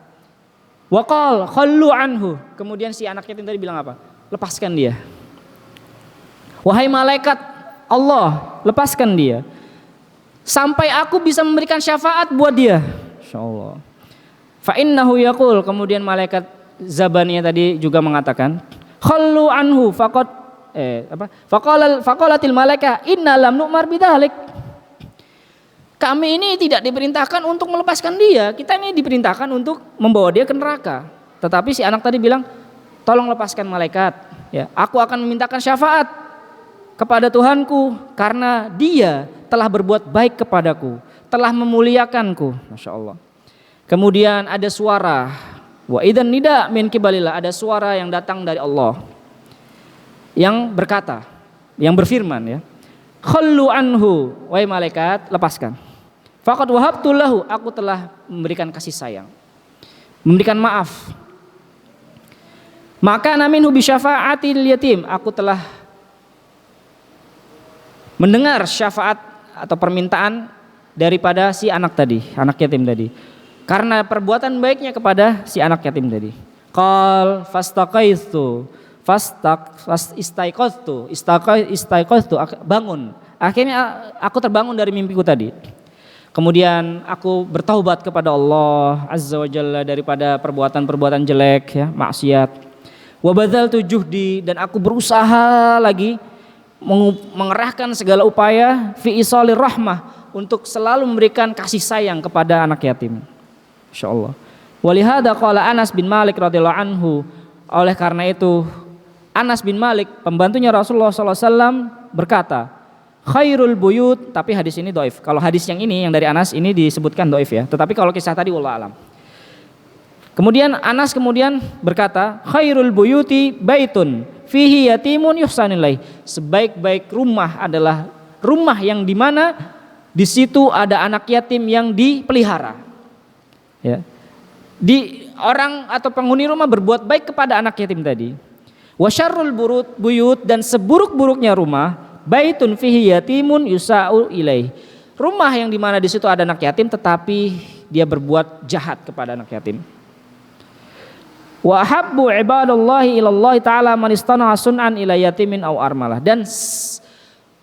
Waqal khallu anhu, kemudian si anak yatim tadi bilang apa? Lepaskan dia. Wahai malaikat Allah, lepaskan dia. Sampai aku bisa memberikan syafaat buat dia. Insyaallah. Fa innahu yaqul, kemudian malaikat Zabaniyah tadi juga mengatakan, khallu anhu faqad faqalatil malaikah inna lam nu'mar bidzalik. Kami ini tidak diperintahkan untuk melepaskan dia, kita ini diperintahkan untuk membawa dia ke neraka. Tetapi si anak tadi bilang, tolong lepaskan malaikat ya, aku akan memintakan syafaat kepada Tuhanku karena dia telah berbuat baik kepadaku, telah memuliakanku. Masya Allah. Kemudian ada suara, wa idzan nida min kibalillah, ada suara yang datang dari Allah yang berkata, yang berfirman ya, khallu anhu, wahai malaikat, lepaskan. Faqad wahabtu lahu, aku telah memberikan kasih sayang, memberikan maaf. Maka naminhu bi syafaatil yatim, aku telah mendengar syafaat atau permintaan daripada si anak tadi, anak yatim tadi, karena perbuatan baiknya kepada si anak yatim tadi. Qal fastaqaitu istaiqaztu, bangun. Akhirnya aku terbangun dari mimpiku tadi. Kemudian aku bertaubat kepada Allah Azza wa Jalla daripada perbuatan-perbuatan jelek ya, maksiat. Wa badzaltu juhdi, dan aku berusaha lagi mengerahkan segala upaya fi isalir rahmah, untuk selalu memberikan kasih sayang kepada anak yatim. Insyaallah. Walihada qala Anas bin Malik radhiyallahu anhu, oleh karena itu Anas bin Malik pembantunya Rasulullah SAW berkata, khairul buyut, tapi hadis ini dhaif. Kalau hadis yang ini yang dari Anas ini disebutkan dhaif ya. Tetapi kalau kisah tadi wallahu alam. Kemudian Anas berkata, khairul buyuti baitun fihi yatimun yuhsanilai. Sebaik-baik rumah adalah rumah yang dimana di situ ada anak yatim yang dipelihara. Ya. Di orang atau penghuni rumah berbuat baik kepada anak yatim tadi. Wa syarrul buyut, dan seburuk-buruknya rumah, baitun fihi yatimun yusa'u ilaih. Rumah yang dimana di situ ada anak yatim tetapi dia berbuat jahat kepada anak yatim. Wa habbu ibadallahi ilallahi ta'ala man istana'a sun'an ila yatimin aw armalah. Dan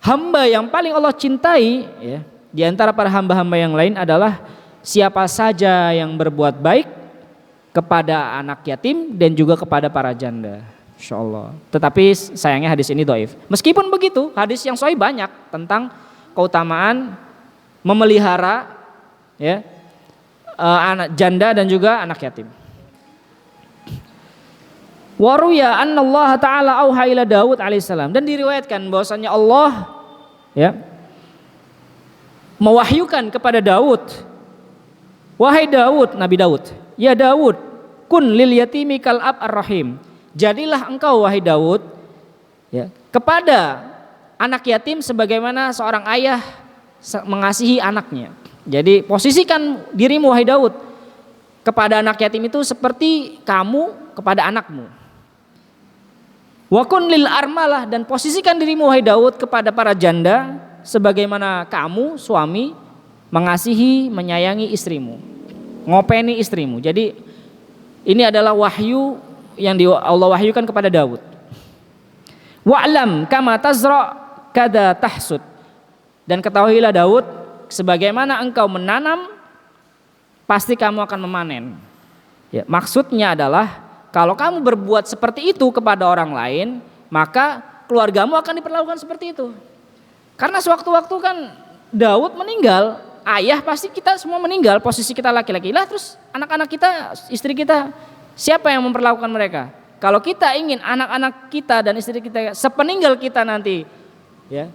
hamba yang paling Allah cintai ya, di antara para hamba-hamba yang lain adalah siapa saja yang berbuat baik kepada anak yatim dan juga kepada para janda. Insyaallah. Tetapi sayangnya hadis ini dhaif. Meskipun begitu, hadis yang sahih banyak tentang keutamaan memelihara ya, anak janda dan juga anak yatim. Waruya anna Allah Ta'ala auha ila Daud alaihissalam, dan diriwayatkan bahwasanya Allah ya mewahyukan kepada Daud, wahai Daud, Nabi Daud, ya Daud, kun lil yatimi kal ab ar-rahim. Jadilah engkau wahai Daud ya, kepada anak yatim sebagaimana seorang ayah mengasihi anaknya. Jadi posisikan dirimu wahai Daud kepada anak yatim itu seperti kamu kepada anakmu. Wa kun lil armalah, dan posisikan dirimu wahai Daud kepada para janda sebagaimana kamu suami mengasihi menyayangi istrimu, ngopeni istrimu. Jadi ini adalah wahyu yang Allah wahyukan kepada Daud. Wa'lam kama tazra kada tahsud, dan ketahuilah Daud, sebagaimana engkau menanam pasti kamu akan memanen. Ya, maksudnya adalah kalau kamu berbuat seperti itu kepada orang lain, maka keluargamu akan diperlakukan seperti itu. Karena sewaktu-waktu kan Daud meninggal, ayah pasti kita semua meninggal, posisi kita laki-laki lah, terus anak-anak kita, istri kita, siapa yang memperlakukan mereka? Kalau kita ingin anak-anak kita dan istri kita sepeninggal kita nanti ya,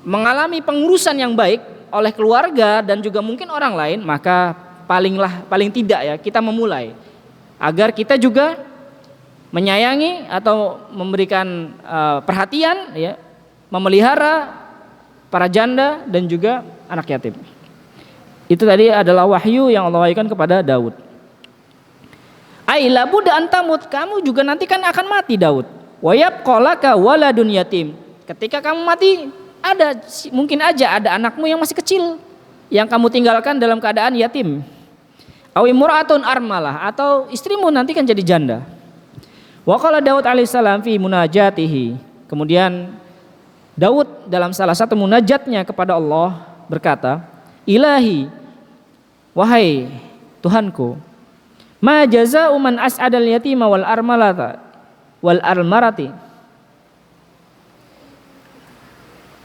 mengalami pengurusan yang baik oleh keluarga dan juga mungkin orang lain, maka paling tidak ya kita memulai agar kita juga menyayangi atau memberikan perhatian ya, memelihara para janda dan juga anak yatim. Itu tadi adalah wahyu yang Allah wahyukan kepada Daud. Aila buddha antamut, kamu juga nanti kan akan mati Daud. Wa yabqalaka waladun yatim. Ketika kamu mati, mungkin aja ada anakmu yang masih kecil yang kamu tinggalkan dalam keadaan yatim. Awi mur'atun armalah, atau istrimu nanti kan jadi janda. Wa qala Daud alaihissalam fi munajatihi. Kemudian Daud dalam salah satu munajatnya kepada Allah berkata, Ilahi, wahai Tuhanku, ma jazaa'u man as'adal yatima wal armalata wal armarati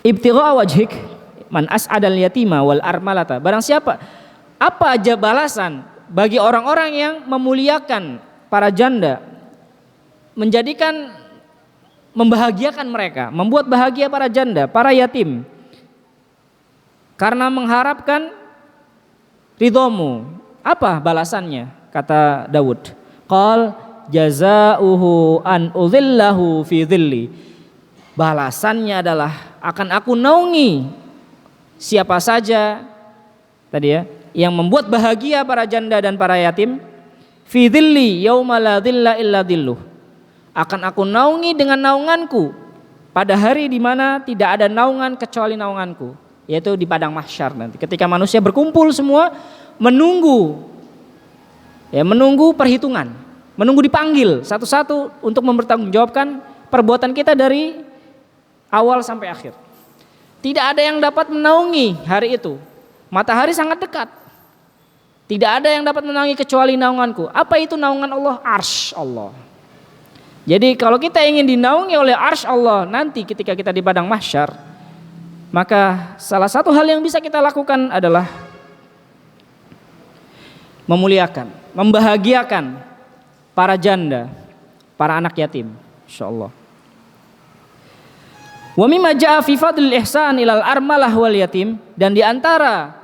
ibtigha'a wajhik, man as'adal yatima wal armalata. Barang siapa, apa aja balasan bagi orang-orang yang memuliakan para janda, membahagiakan mereka, membuat bahagia para janda, para yatim, karena mengharapkan ridhomu. Apa balasannya? Kata Daud, qal jazaa'uhu an udhillahu fi dhilli. Balasannya adalah akan aku naungi siapa saja tadi ya, yang membuat bahagia para janda dan para yatim, fi dhilli yauma la dhilla illa dhilluh. Akan aku naungi dengan naunganku pada hari di mana tidak ada naungan kecuali naunganku, yaitu di padang mahsyar nanti ketika manusia berkumpul semua menunggu perhitungan, menunggu dipanggil satu-satu untuk mempertanggungjawabkan perbuatan kita dari awal sampai akhir. Tidak ada yang dapat menaungi hari itu. Matahari sangat dekat. Tidak ada yang dapat menaungi kecuali naunganku. Apa itu naungan Allah? Arsy Allah. Jadi kalau kita ingin dinaungi oleh arsy Allah nanti ketika kita di padang mahsyar, maka salah satu hal yang bisa kita lakukan adalah memuliakan, membahagiakan para janda, para anak yatim, insyaallah. Wa mimma jaa fi fadlil ihsan ilal armalah wal yatim, dan di antara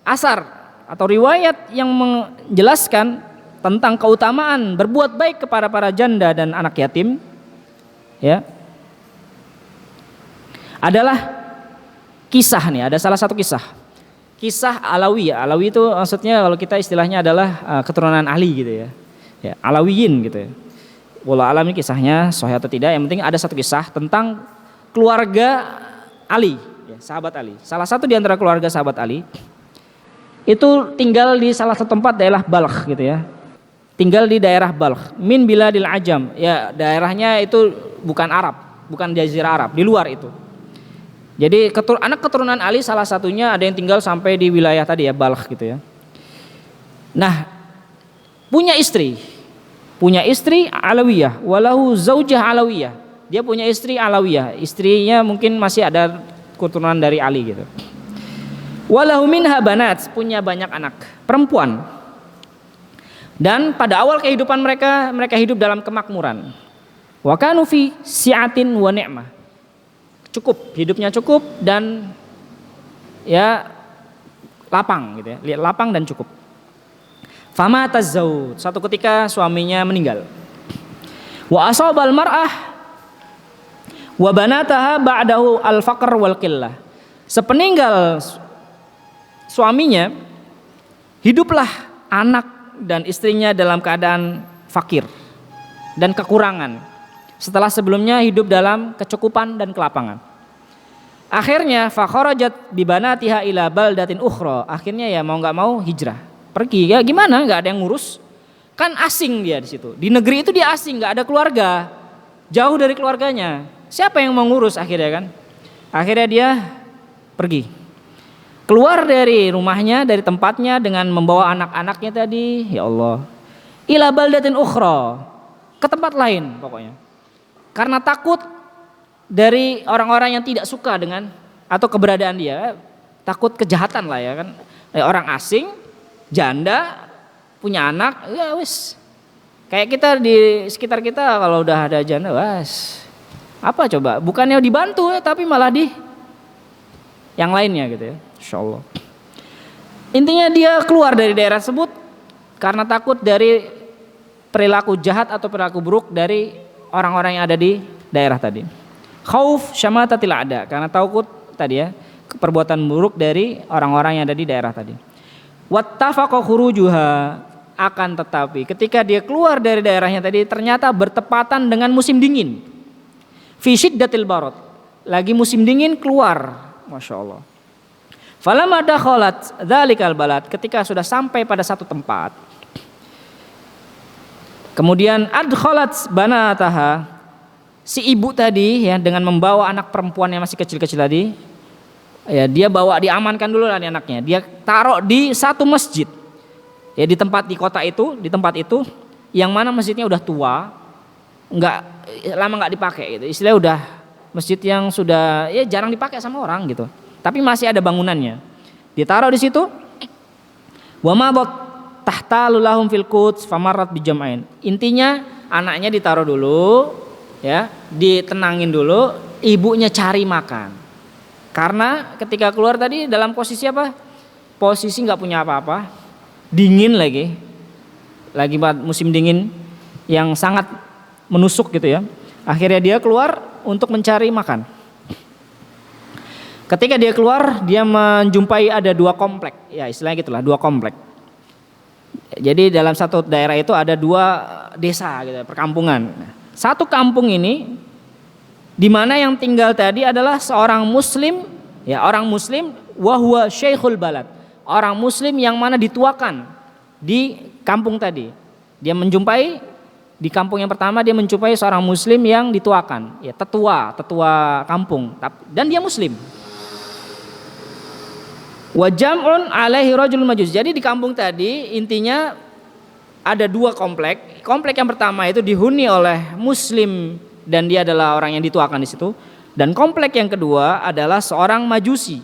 asar atau riwayat yang menjelaskan tentang keutamaan berbuat baik kepada para janda dan anak yatim, ya, adalah kisah nih, ada salah satu kisah Alawiyah. Alawi itu maksudnya kalau kita istilahnya adalah keturunan Ali gitu ya, ya Alawiyin gitu ya. Wallahu alam ini kisahnya sahih atau tidak, yang penting ada satu kisah tentang keluarga Ali, ya, sahabat Ali. Salah satu di antara keluarga sahabat Ali itu tinggal di salah satu tempat daerah Balkh gitu ya. Tinggal di daerah Balkh, min biladil ajam, ya daerahnya itu bukan Arab, bukan jazirah Arab, di luar itu. Jadi anak keturunan Ali salah satunya ada yang tinggal sampai di wilayah tadi ya, Balkh gitu ya. Nah, punya istri Alawiyah, walahu zaujah Alawiyah. Dia punya istri Alawiyah, istrinya mungkin masih ada keturunan dari Ali gitu. Walahu minha banat, punya banyak anak perempuan. Dan pada awal kehidupan mereka hidup dalam kemakmuran. Wa kanu fi si'atin wa ni'mah. Cukup, hidupnya cukup dan ya lapang gitu ya, lapang dan cukup. Fama tazawwuj, satu ketika suaminya meninggal. Wa asabal mar'ah wa banataha ba'dahu al-faqr wal qillah. Sepeninggal suaminya, hiduplah anak dan istrinya dalam keadaan fakir dan kekurangan, setelah sebelumnya hidup dalam kecukupan dan kelapangan. Akhirnya fakharajat bibanatiha ila baldatin ukhra. Akhirnya ya mau nggak mau hijrah, pergi. Ya gimana, nggak ada yang ngurus, kan asing dia di situ. Di negeri itu dia asing, nggak ada keluarga, jauh dari keluarganya. Siapa yang mau ngurus akhirnya kan? Akhirnya dia pergi. Keluar dari rumahnya, dari tempatnya dengan membawa anak-anaknya tadi, ya Allah. Ila baldatin ukhra, ke tempat lain pokoknya. Karena takut dari orang-orang yang tidak suka dengan atau keberadaan dia, takut kejahatan lah ya kan. Orang asing, janda, punya anak, ya wis. Kayak kita di sekitar kita kalau udah ada janda, wes. Apa coba? Bukannya dibantu ya, tapi malah di yang lainnya gitu ya. Insyaallah. Intinya dia keluar dari daerah tersebut karena takut dari perilaku jahat atau perilaku buruk dari orang-orang yang ada di daerah tadi. Khauf syamatatil ada, karena takut tadi ya perbuatan buruk dari orang-orang yang ada di daerah tadi. Wattafaqa khurujuha, akan tetapi ketika dia keluar dari daerahnya tadi ternyata bertepatan dengan musim dingin. Fi syiddatil barad, lagi musim dingin keluar, Masya Allah. Falamma dakhalat dzalikal balad, ketika sudah sampai pada satu tempat, kemudian adkhalat banataha, si ibu tadi ya dengan membawa anak perempuan yang masih kecil-kecil tadi, ya dia bawa, diamankan dulu lah anaknya, dia taruh di satu masjid, ya di kota itu, di tempat itu, yang mana masjidnya udah tua, lama nggak dipakai, gitu. Istilahnya udah masjid yang sudah ya jarang dipakai sama orang gitu. Tapi masih ada bangunannya. Ditaruh di situ. Wa madat tahtalu lahum fil quds famarrat bijam'ain. Intinya anaknya ditaruh dulu, ya, ditenangin dulu, ibunya cari makan. Karena ketika keluar tadi dalam posisi apa? Posisi nggak punya apa-apa, dingin lagi musim dingin yang sangat menusuk gitu ya. Akhirnya dia keluar untuk mencari makan. Ketika dia keluar, dia menjumpai ada dua komplek, ya istilahnya gitulah, dua komplek. Jadi dalam satu daerah itu ada dua desa gitu, perkampungan. Satu kampung ini di mana yang tinggal tadi adalah seorang muslim, ya orang muslim, wa huwa syekhul balad. Orang muslim yang mana dituakan di kampung tadi. Dia menjumpai di kampung yang pertama, dia menjumpai seorang muslim yang dituakan, ya tetua kampung, dan dia muslim. Wa jam'un alaihi rajul majus. Jadi di kampung tadi intinya ada dua komplek. Komplek yang pertama itu dihuni oleh muslim dan dia adalah orang yang dituakan di situ. Dan komplek yang kedua adalah seorang majusi.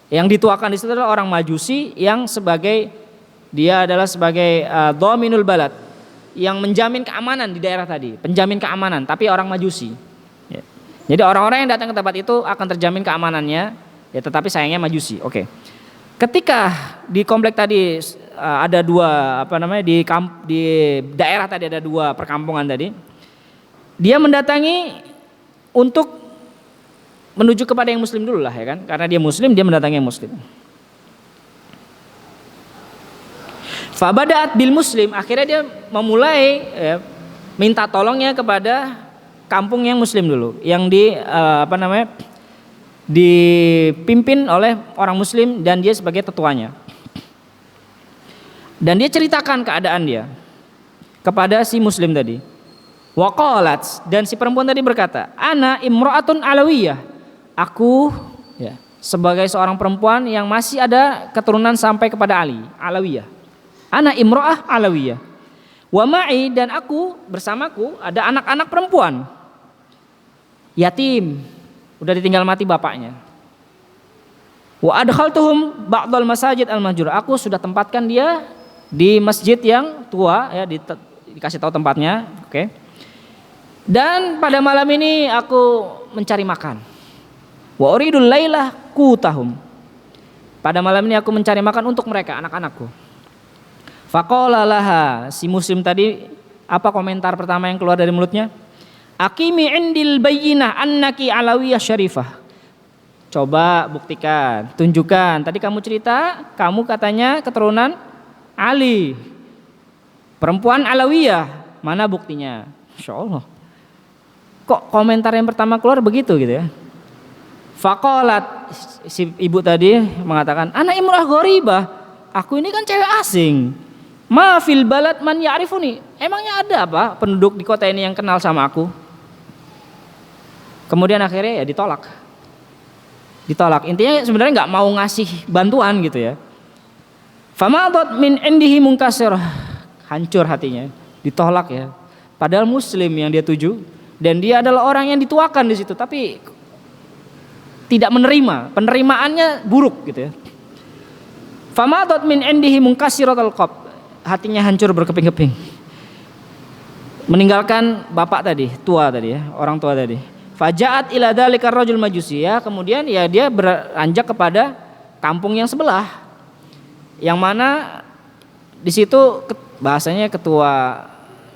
Yang dituakan di situ adalah orang majusi yang dia adalah sebagai dhaminul balad, yang menjamin keamanan di daerah tadi, penjamin keamanan, tapi orang majusi. Ya. Jadi orang-orang yang datang ke tempat itu akan terjamin keamanannya, ya, tetapi sayangnya majusi. Oke. Ketika di komplek tadi ada dua di daerah tadi ada dua perkampungan tadi, dia mendatangi untuk menuju kepada yang muslim dulu lah, ya kan? Karena dia muslim, dia mendatangi yang muslim. Fabada'at bil muslim, akhirnya dia memulai minta tolongnya kepada kampung yang muslim dulu, yang dipimpin oleh orang muslim dan dia sebagai tetuanya. Dan dia ceritakan keadaan dia kepada si muslim tadi. Waqalat, dan si perempuan tadi berkata, ana imra'atun alawiyah, aku sebagai seorang perempuan yang masih ada keturunan sampai kepada Ali, alawiyah. Ana imra'ah alawiyah. Wa ma'i, dan aku bersamaku ada anak-anak perempuan yatim, udah ditinggal mati bapaknya. Wa adkhaltuhum ba'dal masajid al-mahjur, aku sudah tempatkan dia di masjid yang tua, ya, dikasih tahu tempatnya, oke. Dan pada malam ini aku mencari makan. Wa uridul lailah qutahum, pada malam ini aku mencari makan untuk mereka, anak-anakku. Faqala laha, si muslim tadi, apa komentar pertama yang keluar dari mulutnya? Aqimi indil bayyinah annaki alawiyah syarifah. Coba buktikan, tunjukkan. Tadi kamu cerita, kamu katanya keturunan Ali, perempuan alawiyah. Mana buktinya? Insya Allah. Kok komentar yang pertama keluar begitu gitu ya? Faqalat, si ibu tadi mengatakan, ana imrah gharibah, aku ini kan cewek asing. Ma fil balad man ya'rifuni, emangnya ada apa penduduk di kota ini yang kenal sama aku? Kemudian akhirnya ya ditolak. Intinya sebenarnya nggak mau ngasih bantuan gitu ya. Famadat min indihi munkasir, hancur hatinya, ditolak ya. Padahal muslim yang dia tuju dan dia adalah orang yang dituakan di situ, tapi tidak menerima, penerimaannya buruk gitu ya. Famadat min indihi munkasiratul qalb, hatinya hancur berkeping-keping. Meninggalkan bapak tadi, tua tadi ya, orang tua tadi. Faja'at ila dzalikar rajul majusi, ya, kemudian ya dia beranjak kepada kampung yang sebelah, yang mana di situ bahasanya ketua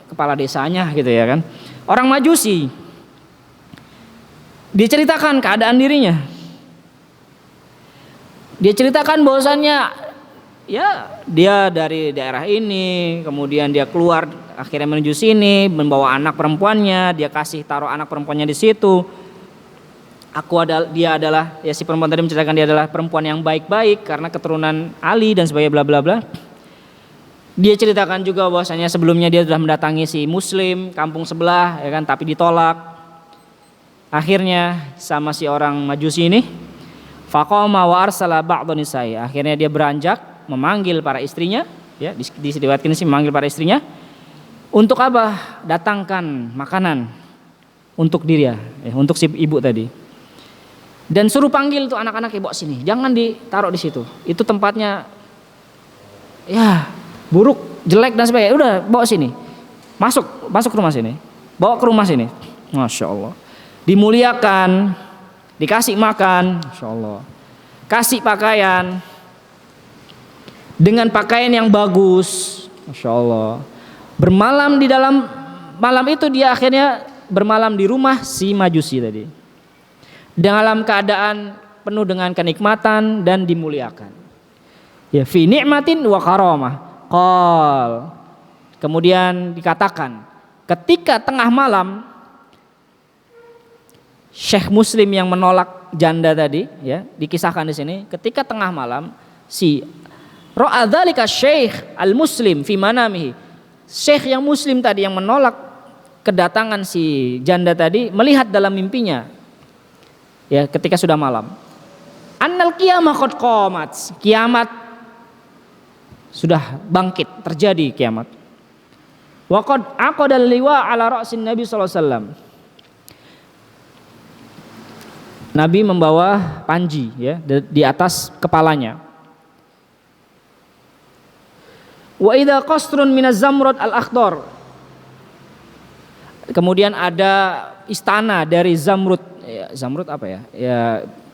kepala desanya gitu ya kan, orang majusi. Dia ceritakan keadaan dirinya. Dia ceritakan bahwasannya ya dia dari daerah ini, kemudian dia keluar akhirnya menuju sini membawa anak perempuannya, dia kasih taruh anak perempuannya di situ. Dia adalah, ya, si perempuan tadi menceritakan dia adalah perempuan yang baik-baik karena keturunan Ali dan sebagainya bla bla bla. Dia ceritakan juga bahwasanya sebelumnya dia sudah mendatangi si muslim kampung sebelah, ya kan, tapi ditolak. Akhirnya sama si orang majusi ini, faqama wa arsala ba'dhan nisa'i, akhirnya dia beranjak memanggil para istrinya, ya, diriwayatkan sih memanggil para istrinya untuk apa? Datangkan makanan untuk dia, ya, untuk si ibu tadi. Dan suruh panggil tuh anak-anak, bawa sini, jangan ditaruh di situ. Itu tempatnya ya buruk, jelek dan sebagainya. Udah bawa sini. Masuk rumah sini. Bawa ke rumah sini. Masya Allah. Dimuliakan, dikasih makan, Masya Allah. Kasih pakaian dengan pakaian yang bagus, Masya Allah. Bermalam di dalam malam itu dia akhirnya bermalam di rumah si majusi tadi. Dalam keadaan penuh dengan kenikmatan dan dimuliakan. Ya, fi ni'matin wa karamah. Qal. Kemudian dikatakan, ketika tengah malam Syekh Muslim yang menolak janda tadi, ya, dikisahkan di sini, ketika tengah malam si ra'a dzalika Syekh al-Muslim fi manamihi. Syekh yang muslim tadi yang menolak kedatangan si janda tadi melihat dalam mimpinya, ya, ketika sudah malam, annal qiyamah qad qamat, kiamat sudah bangkit, terjadi kiamat. Wa qad aqada liwa ala ra'sin Nabi sallallahu alaihi wasallam. Nabi membawa panji ya di atas kepalanya. Wa idza qasrun minaz zamrud al-akhdar. Kemudian ada istana dari zamrud. Ya, zamrud apa ya? Ya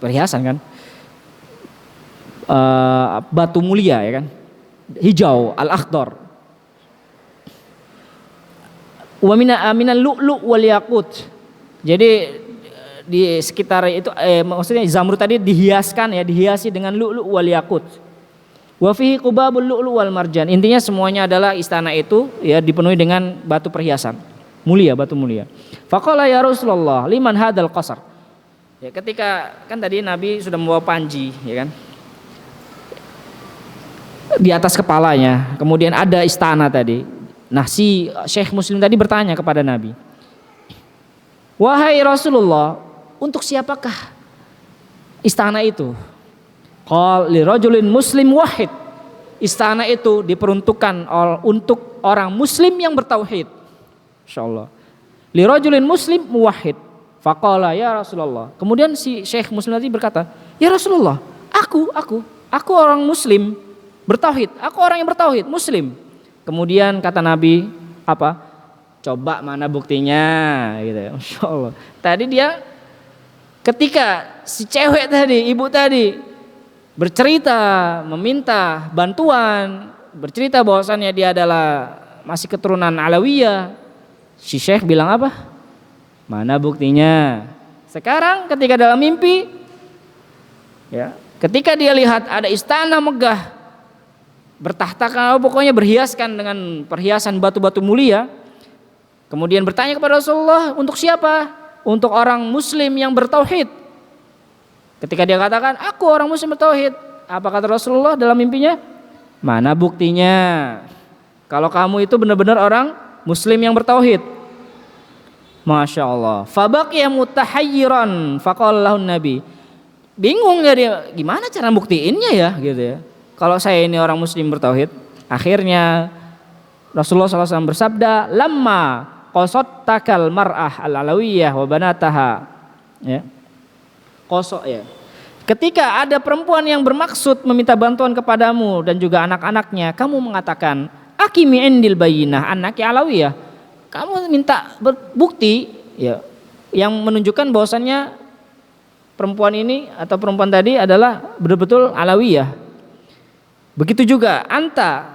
perhiasan kan. Batu mulia ya kan. Hijau al-akhdar. Wa minal lu'lu' wal yaqut. Jadi di sekitar itu maksudnya zamrud tadi dihiasi dengan lu'lu' wal yaqut. Wa fihi qubabul lu'lu' wal marjan. Intinya semuanya adalah istana itu ya dipenuhi dengan batu perhiasan. Mulia, batu mulia. Faqala ya Rasulullah, liman hadzal qasar? Ya ketika kan tadi Nabi sudah membawa panji ya kan. Di atas kepalanya, kemudian ada istana tadi. Nah, si Syekh Muslim tadi bertanya kepada Nabi, "Wahai Rasulullah, untuk siapakah istana itu?" Qal li rajulin muslim wahid. Istana itu diperuntukkan untuk orang muslim yang bertauhid. Insyaallah. Li rajulin muslim muwahhid. Faqala ya Rasulullah. Kemudian si Syekh Muslim tadi berkata, "Ya Rasulullah, aku orang muslim bertauhid. Aku orang yang bertauhid, muslim." Kemudian kata Nabi, apa? Coba mana buktinya gitu ya. Masyaallah. Tadi dia ketika si cewek tadi, ibu tadi bercerita, meminta bantuan, bercerita bahwasannya dia adalah masih keturunan Alawiyah, si Syekh bilang apa? Mana buktinya? Sekarang ketika dalam mimpi, ya, ketika dia lihat ada istana megah, bertahtakan, pokoknya berhiaskan dengan perhiasan batu-batu mulia, kemudian bertanya kepada Rasulullah, untuk siapa? Untuk orang Muslim yang bertauhid. Ketika dia katakan, aku orang Muslim bertauhid, apa kata Rasulullah dalam mimpinya? Mana buktinya? Kalau kamu itu benar-benar orang Muslim yang bertauhid. Masya Allah. Fabaqiya mutahayyiran faqala lahu Nabi. Bingung ya dia, gimana cara buktiinnya ya gitu ya. Kalau saya ini orang Muslim bertauhid. Akhirnya Rasulullah SAW bersabda, lamma qasattakal mar'ah al-alawiyah wa banataha. Ya. Qasat ya. Ketika ada perempuan yang bermaksud meminta bantuan kepadamu dan juga anak-anaknya, kamu mengatakan, akimi indil bayinah anaki alawiyah. Kamu minta bukti ya, yang menunjukkan bahwasannya perempuan ini atau perempuan tadi adalah betul-betul alawiyah. Begitu juga anta,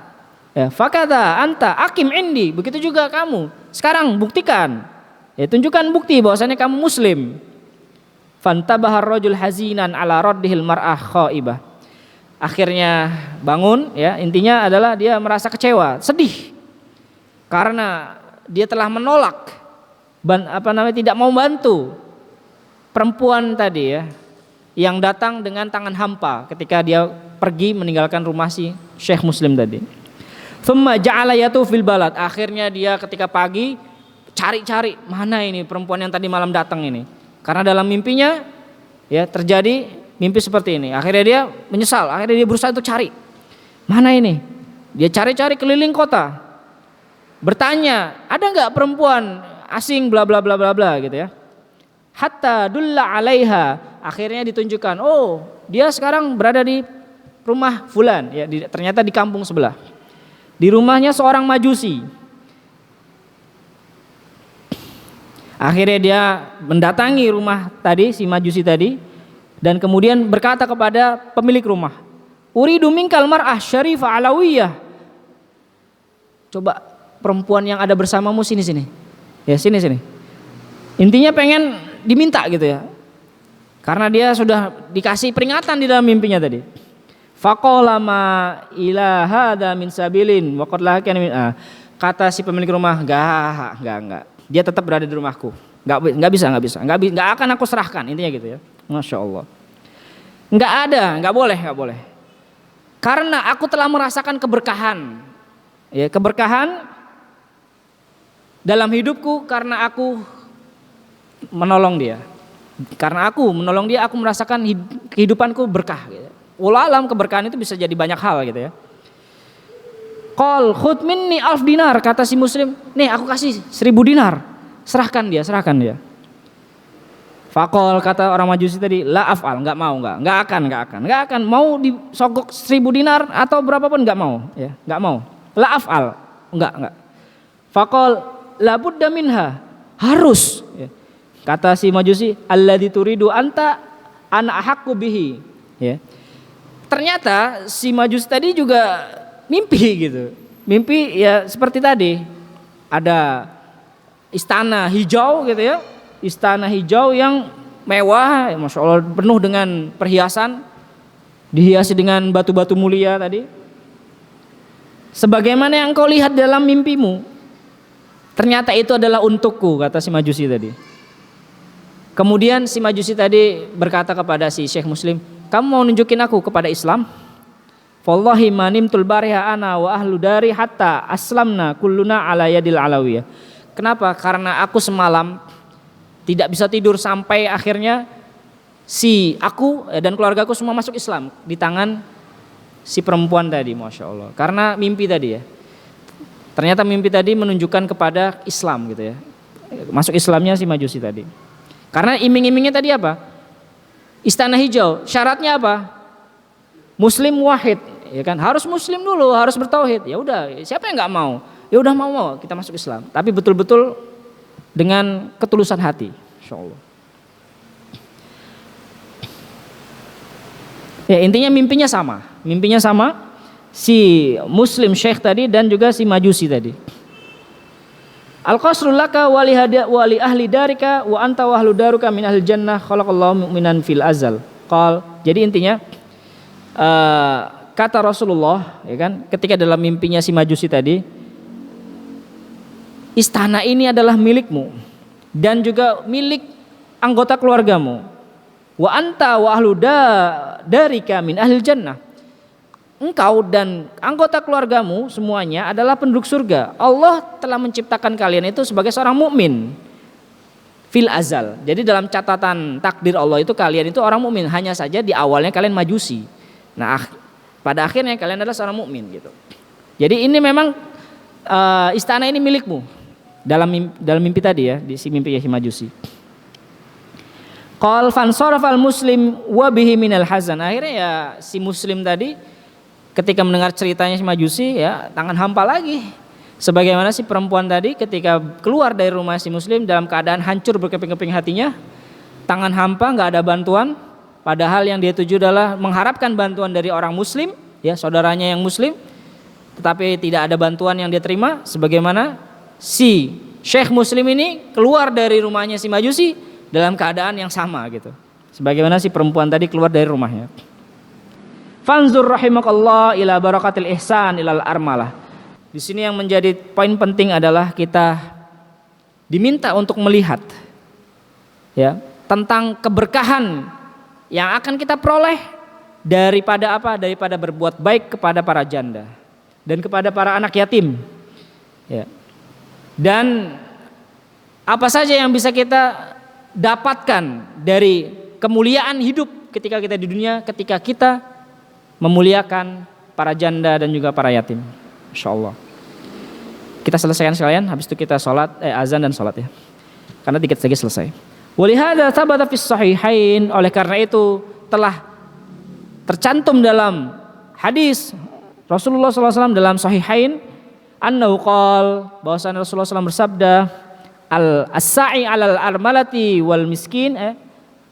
ya, fakata anta akim indi. Begitu juga kamu. Sekarang buktikan, ya, tunjukkan bukti bahwasannya kamu Muslim. Fantabahar rajul hazinan ala raddihil mar'ah khaibah. Akhirnya bangun, ya, intinya adalah dia merasa kecewa, sedih karena dia telah menolak, tidak mau bantu perempuan tadi ya, yang datang dengan tangan hampa ketika dia pergi meninggalkan rumah si Syekh Muslim tadi. Thumma ja'ala yatu fil balad. Akhirnya dia ketika pagi cari-cari mana ini perempuan yang tadi malam datang ini. Karena dalam mimpinya ya terjadi mimpi seperti ini. Akhirnya dia menyesal, akhirnya dia berusaha untuk cari. Mana ini? Dia cari-cari keliling kota. Bertanya, ada enggak perempuan asing bla bla bla bla bla gitu ya. Hatta dulla 'alaiha. Akhirnya ditunjukkan, oh, dia sekarang berada di rumah fulan ya, ternyata di kampung sebelah. Di rumahnya seorang majusi. Akhirnya dia mendatangi rumah tadi, si majusi tadi, dan kemudian berkata kepada pemilik rumah, uridu minkal mar'ah syarifah alawiyah. Coba perempuan yang ada bersamamu sini. Ya sini. Intinya pengen diminta gitu ya. Karena dia sudah dikasih peringatan di dalam mimpinya tadi. Faqala ma ila hadza min sabilin wa qad lakan min kata si pemilik rumah, enggak. Dia tetap berada di rumahku. Enggak bisa. Enggak akan aku serahkan, intinya gitu ya. Masya Allah. Enggak boleh. Karena aku telah merasakan keberkahan. Ya, keberkahan dalam hidupku karena aku menolong dia. Karena aku menolong dia, aku merasakan kehidupanku berkah gitu. Wallahu alam, keberkahan itu bisa jadi banyak hal gitu ya. Qal khudh minni 1000 dinar, kata si Muslim, nih aku kasih 1000 dinar. Serahkan dia. Faqal, kata orang Majusi tadi, la af'al, enggak akan mau disogok 1000 dinar atau berapapun enggak mau, ya, enggak mau. La af'al, enggak. Faqal la budda minha, harus, ya. Kata si Majusi, alladzi turidu anta ana ahaqqu bihi, ya. Ternyata si Majusi tadi juga mimpi gitu. Mimpi ya seperti tadi. Ada istana hijau gitu ya. Istana hijau yang mewah, ya, Masya Allah, penuh dengan perhiasan, dihiasi dengan batu-batu mulia tadi. Sebagaimana yang kau lihat dalam mimpimu, ternyata itu adalah untukku, kata si Majusi tadi. Kemudian si Majusi tadi berkata kepada si Syekh Muslim, kamu mau nunjukin aku kepada Islam? Wallahi manimtul bariha ana wa ahlu dari hatta aslamna kulluna ala yadil alawiyah. Kenapa? Karena aku semalam tidak bisa tidur sampai akhirnya si aku dan keluargaku semua masuk Islam di tangan si perempuan tadi, Masya Allah. Karena mimpi tadi ya. Ternyata mimpi tadi menunjukkan kepada Islam gitu ya. Masuk Islamnya si Majusi tadi. Karena iming-imingnya tadi apa? Istana hijau. Syaratnya apa? Muslim wahid, ya kan? Harus muslim dulu, harus bertauhid. Ya udah, siapa yang nggak mau? Ya udah mau kita masuk Islam. Tapi betul-betul dengan ketulusan hati, insyaallah. Ya intinya mimpinya sama, si Muslim Syekh tadi dan juga si Majusi tadi. Al-qasrul laka wali ahli darika wa anta wa ahlu daruka min ahli jannah khalaqallahu mu'minan fil azal. Jadi intinya kata Rasulullah, ya kan, ketika dalam mimpinya si Majusi tadi, istana ini adalah milikmu dan juga milik anggota keluargamu. Wa anta wa ahlu darika min ahli jannah. Engkau dan anggota keluargamu semuanya adalah penduduk surga. Allah telah menciptakan kalian itu sebagai seorang mukmin fil azal. Jadi dalam catatan takdir Allah itu kalian itu orang mukmin, hanya saja di awalnya kalian Majusi. Nah, pada akhirnya kalian adalah seorang mukmin gitu. Jadi ini memang istana ini milikmu. Dalam mimpi tadi ya, di si mimpi si Majusi. Qal fansarafal muslim wa bihi minal hazan. Akhirnya ya si Muslim tadi ketika mendengar ceritanya si Majusi ya tangan hampa lagi. Sebagaimana si perempuan tadi ketika keluar dari rumah si Muslim dalam keadaan hancur berkeping-keping hatinya, tangan hampa, enggak ada bantuan, padahal yang dia tuju adalah mengharapkan bantuan dari orang Muslim, ya saudaranya yang Muslim, tetapi tidak ada bantuan yang dia terima. Sebagaimana si Syekh Muslim ini keluar dari rumahnya si Majusi dalam keadaan yang sama gitu. Sebagaimana si perempuan tadi keluar dari rumahnya. Fanzur rahimakallah ila barakatil ihsan ilal armalah. Di sini yang menjadi poin penting adalah kita diminta untuk melihat ya tentang keberkahan yang akan kita peroleh daripada apa? Daripada berbuat baik kepada para janda dan kepada para anak yatim. Ya. Dan apa saja yang bisa kita dapatkan dari kemuliaan hidup ketika kita di dunia, ketika kita memuliakan para janda dan juga para yatim. Insyaallah. Kita selesaikan sekalian, habis itu kita azan dan sholat ya. Karena dikit lagi selesai. Walihada thabata fis sahihain, oleh karena itu telah tercantum dalam hadis Rasulullah SAW dalam sahihain annahu qol, bahwasanya Rasulullah SAW bersabda, as-sa'i 'alal armalati wal miskin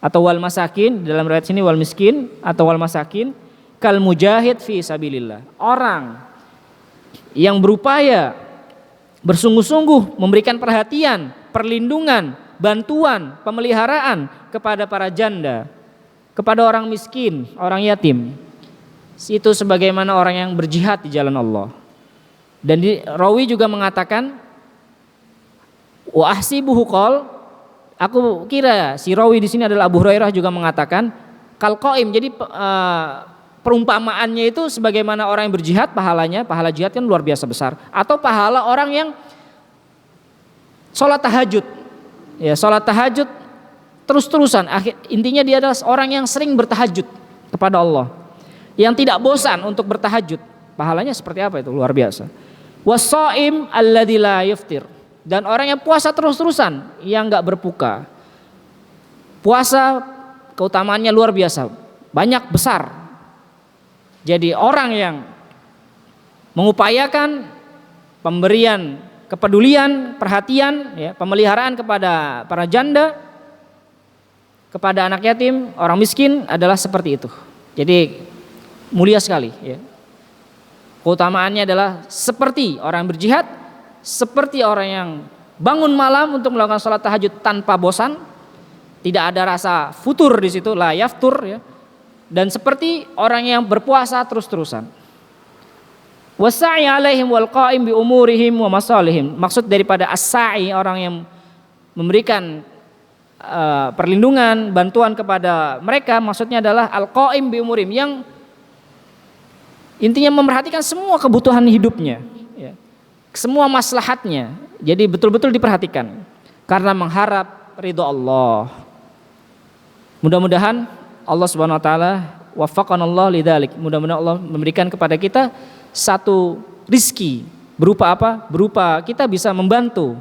atau wal masakin, dalam riwayat sini wal miskin atau wal masakin, kal mujahid fi sabilillah. Orang yang berupaya bersungguh-sungguh memberikan perhatian, perlindungan, bantuan, pemeliharaan kepada para janda, kepada orang miskin, orang yatim, itu sebagaimana orang yang berjihad di jalan Allah. Dan rawi juga mengatakan wa ahsibuhu qol, aku kira si rawi di sini adalah Abu Hurairah juga mengatakan kal qaim, jadi perumpamaannya itu sebagaimana orang yang berjihad, pahalanya, pahala jihad kan luar biasa besar, atau pahala orang yang sholat tahajud, ya sholat tahajud terus-terusan. Intinya dia adalah orang yang sering bertahajud kepada Allah, yang tidak bosan untuk bertahajud. Pahalanya seperti apa itu? Luar biasa. Was-shaim alladzi la yuftir. Dan orang yang puasa terus-terusan, yang enggak berbuka. Puasa keutamaannya luar biasa, banyak, besar. Jadi orang yang mengupayakan pemberian kepedulian, perhatian, ya, pemeliharaan kepada para janda, kepada anak yatim, orang miskin adalah seperti itu. Jadi mulia sekali, ya. Keutamaannya adalah seperti orang berjihad, seperti orang yang bangun malam untuk melakukan salat tahajud tanpa bosan, tidak ada rasa futur di situ, la yaftur, ya. Dan seperti orang yang berpuasa terus-terusan. Wasa'i alaihim wal qa'im bi umurihim wa masalihim. Maksud daripada as-sa'i, orang yang memberikan perlindungan, bantuan kepada mereka, maksudnya adalah al-qa'im bi umurihim, yang intinya memperhatikan semua kebutuhan hidupnya, ya. Semua maslahatnya. Jadi betul-betul diperhatikan karena mengharap ridho Allah. Mudah-mudahan Allah Subhanahu wa taala waffaqanallahu lidzalik. Mudah-mudahan Allah memberikan kepada kita satu rizki berupa apa? Berupa kita bisa membantu,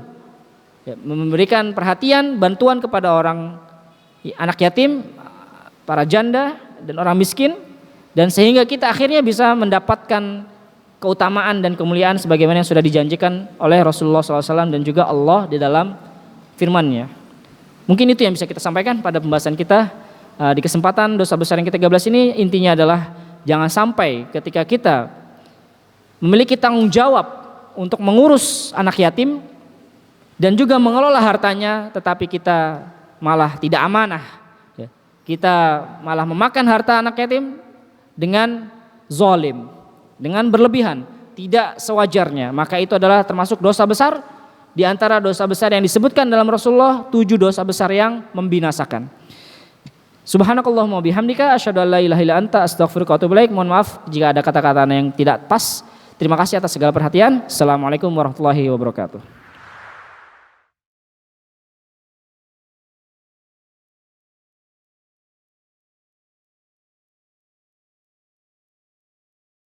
ya, memberikan perhatian, bantuan kepada orang anak yatim, para janda dan orang miskin, dan sehingga kita akhirnya bisa mendapatkan keutamaan dan kemuliaan sebagaimana yang sudah dijanjikan oleh Rasulullah SAW dan juga Allah di dalam firman-Nya. Mungkin itu yang bisa kita sampaikan pada pembahasan kita di kesempatan dosa besar yang ke-13 ini. Intinya adalah jangan sampai ketika kita memiliki tanggung jawab untuk mengurus anak yatim dan juga mengelola hartanya, tetapi kita malah tidak amanah, ya. Kita malah memakan harta anak yatim dengan zalim, dengan berlebihan, tidak sewajarnya. Maka itu adalah termasuk dosa besar. Di antara dosa besar yang disebutkan dalam Rasulullah, 7 dosa besar yang membinasakan. Subhanakallahumma bihamdika asyhadu an la ilaha illa anta astaghfiruka wa atubu ilaik. Mohon maaf jika ada kata-kata yang tidak pas. Terima kasih atas segala perhatian. Assalamualaikum warahmatullahi wabarakatuh.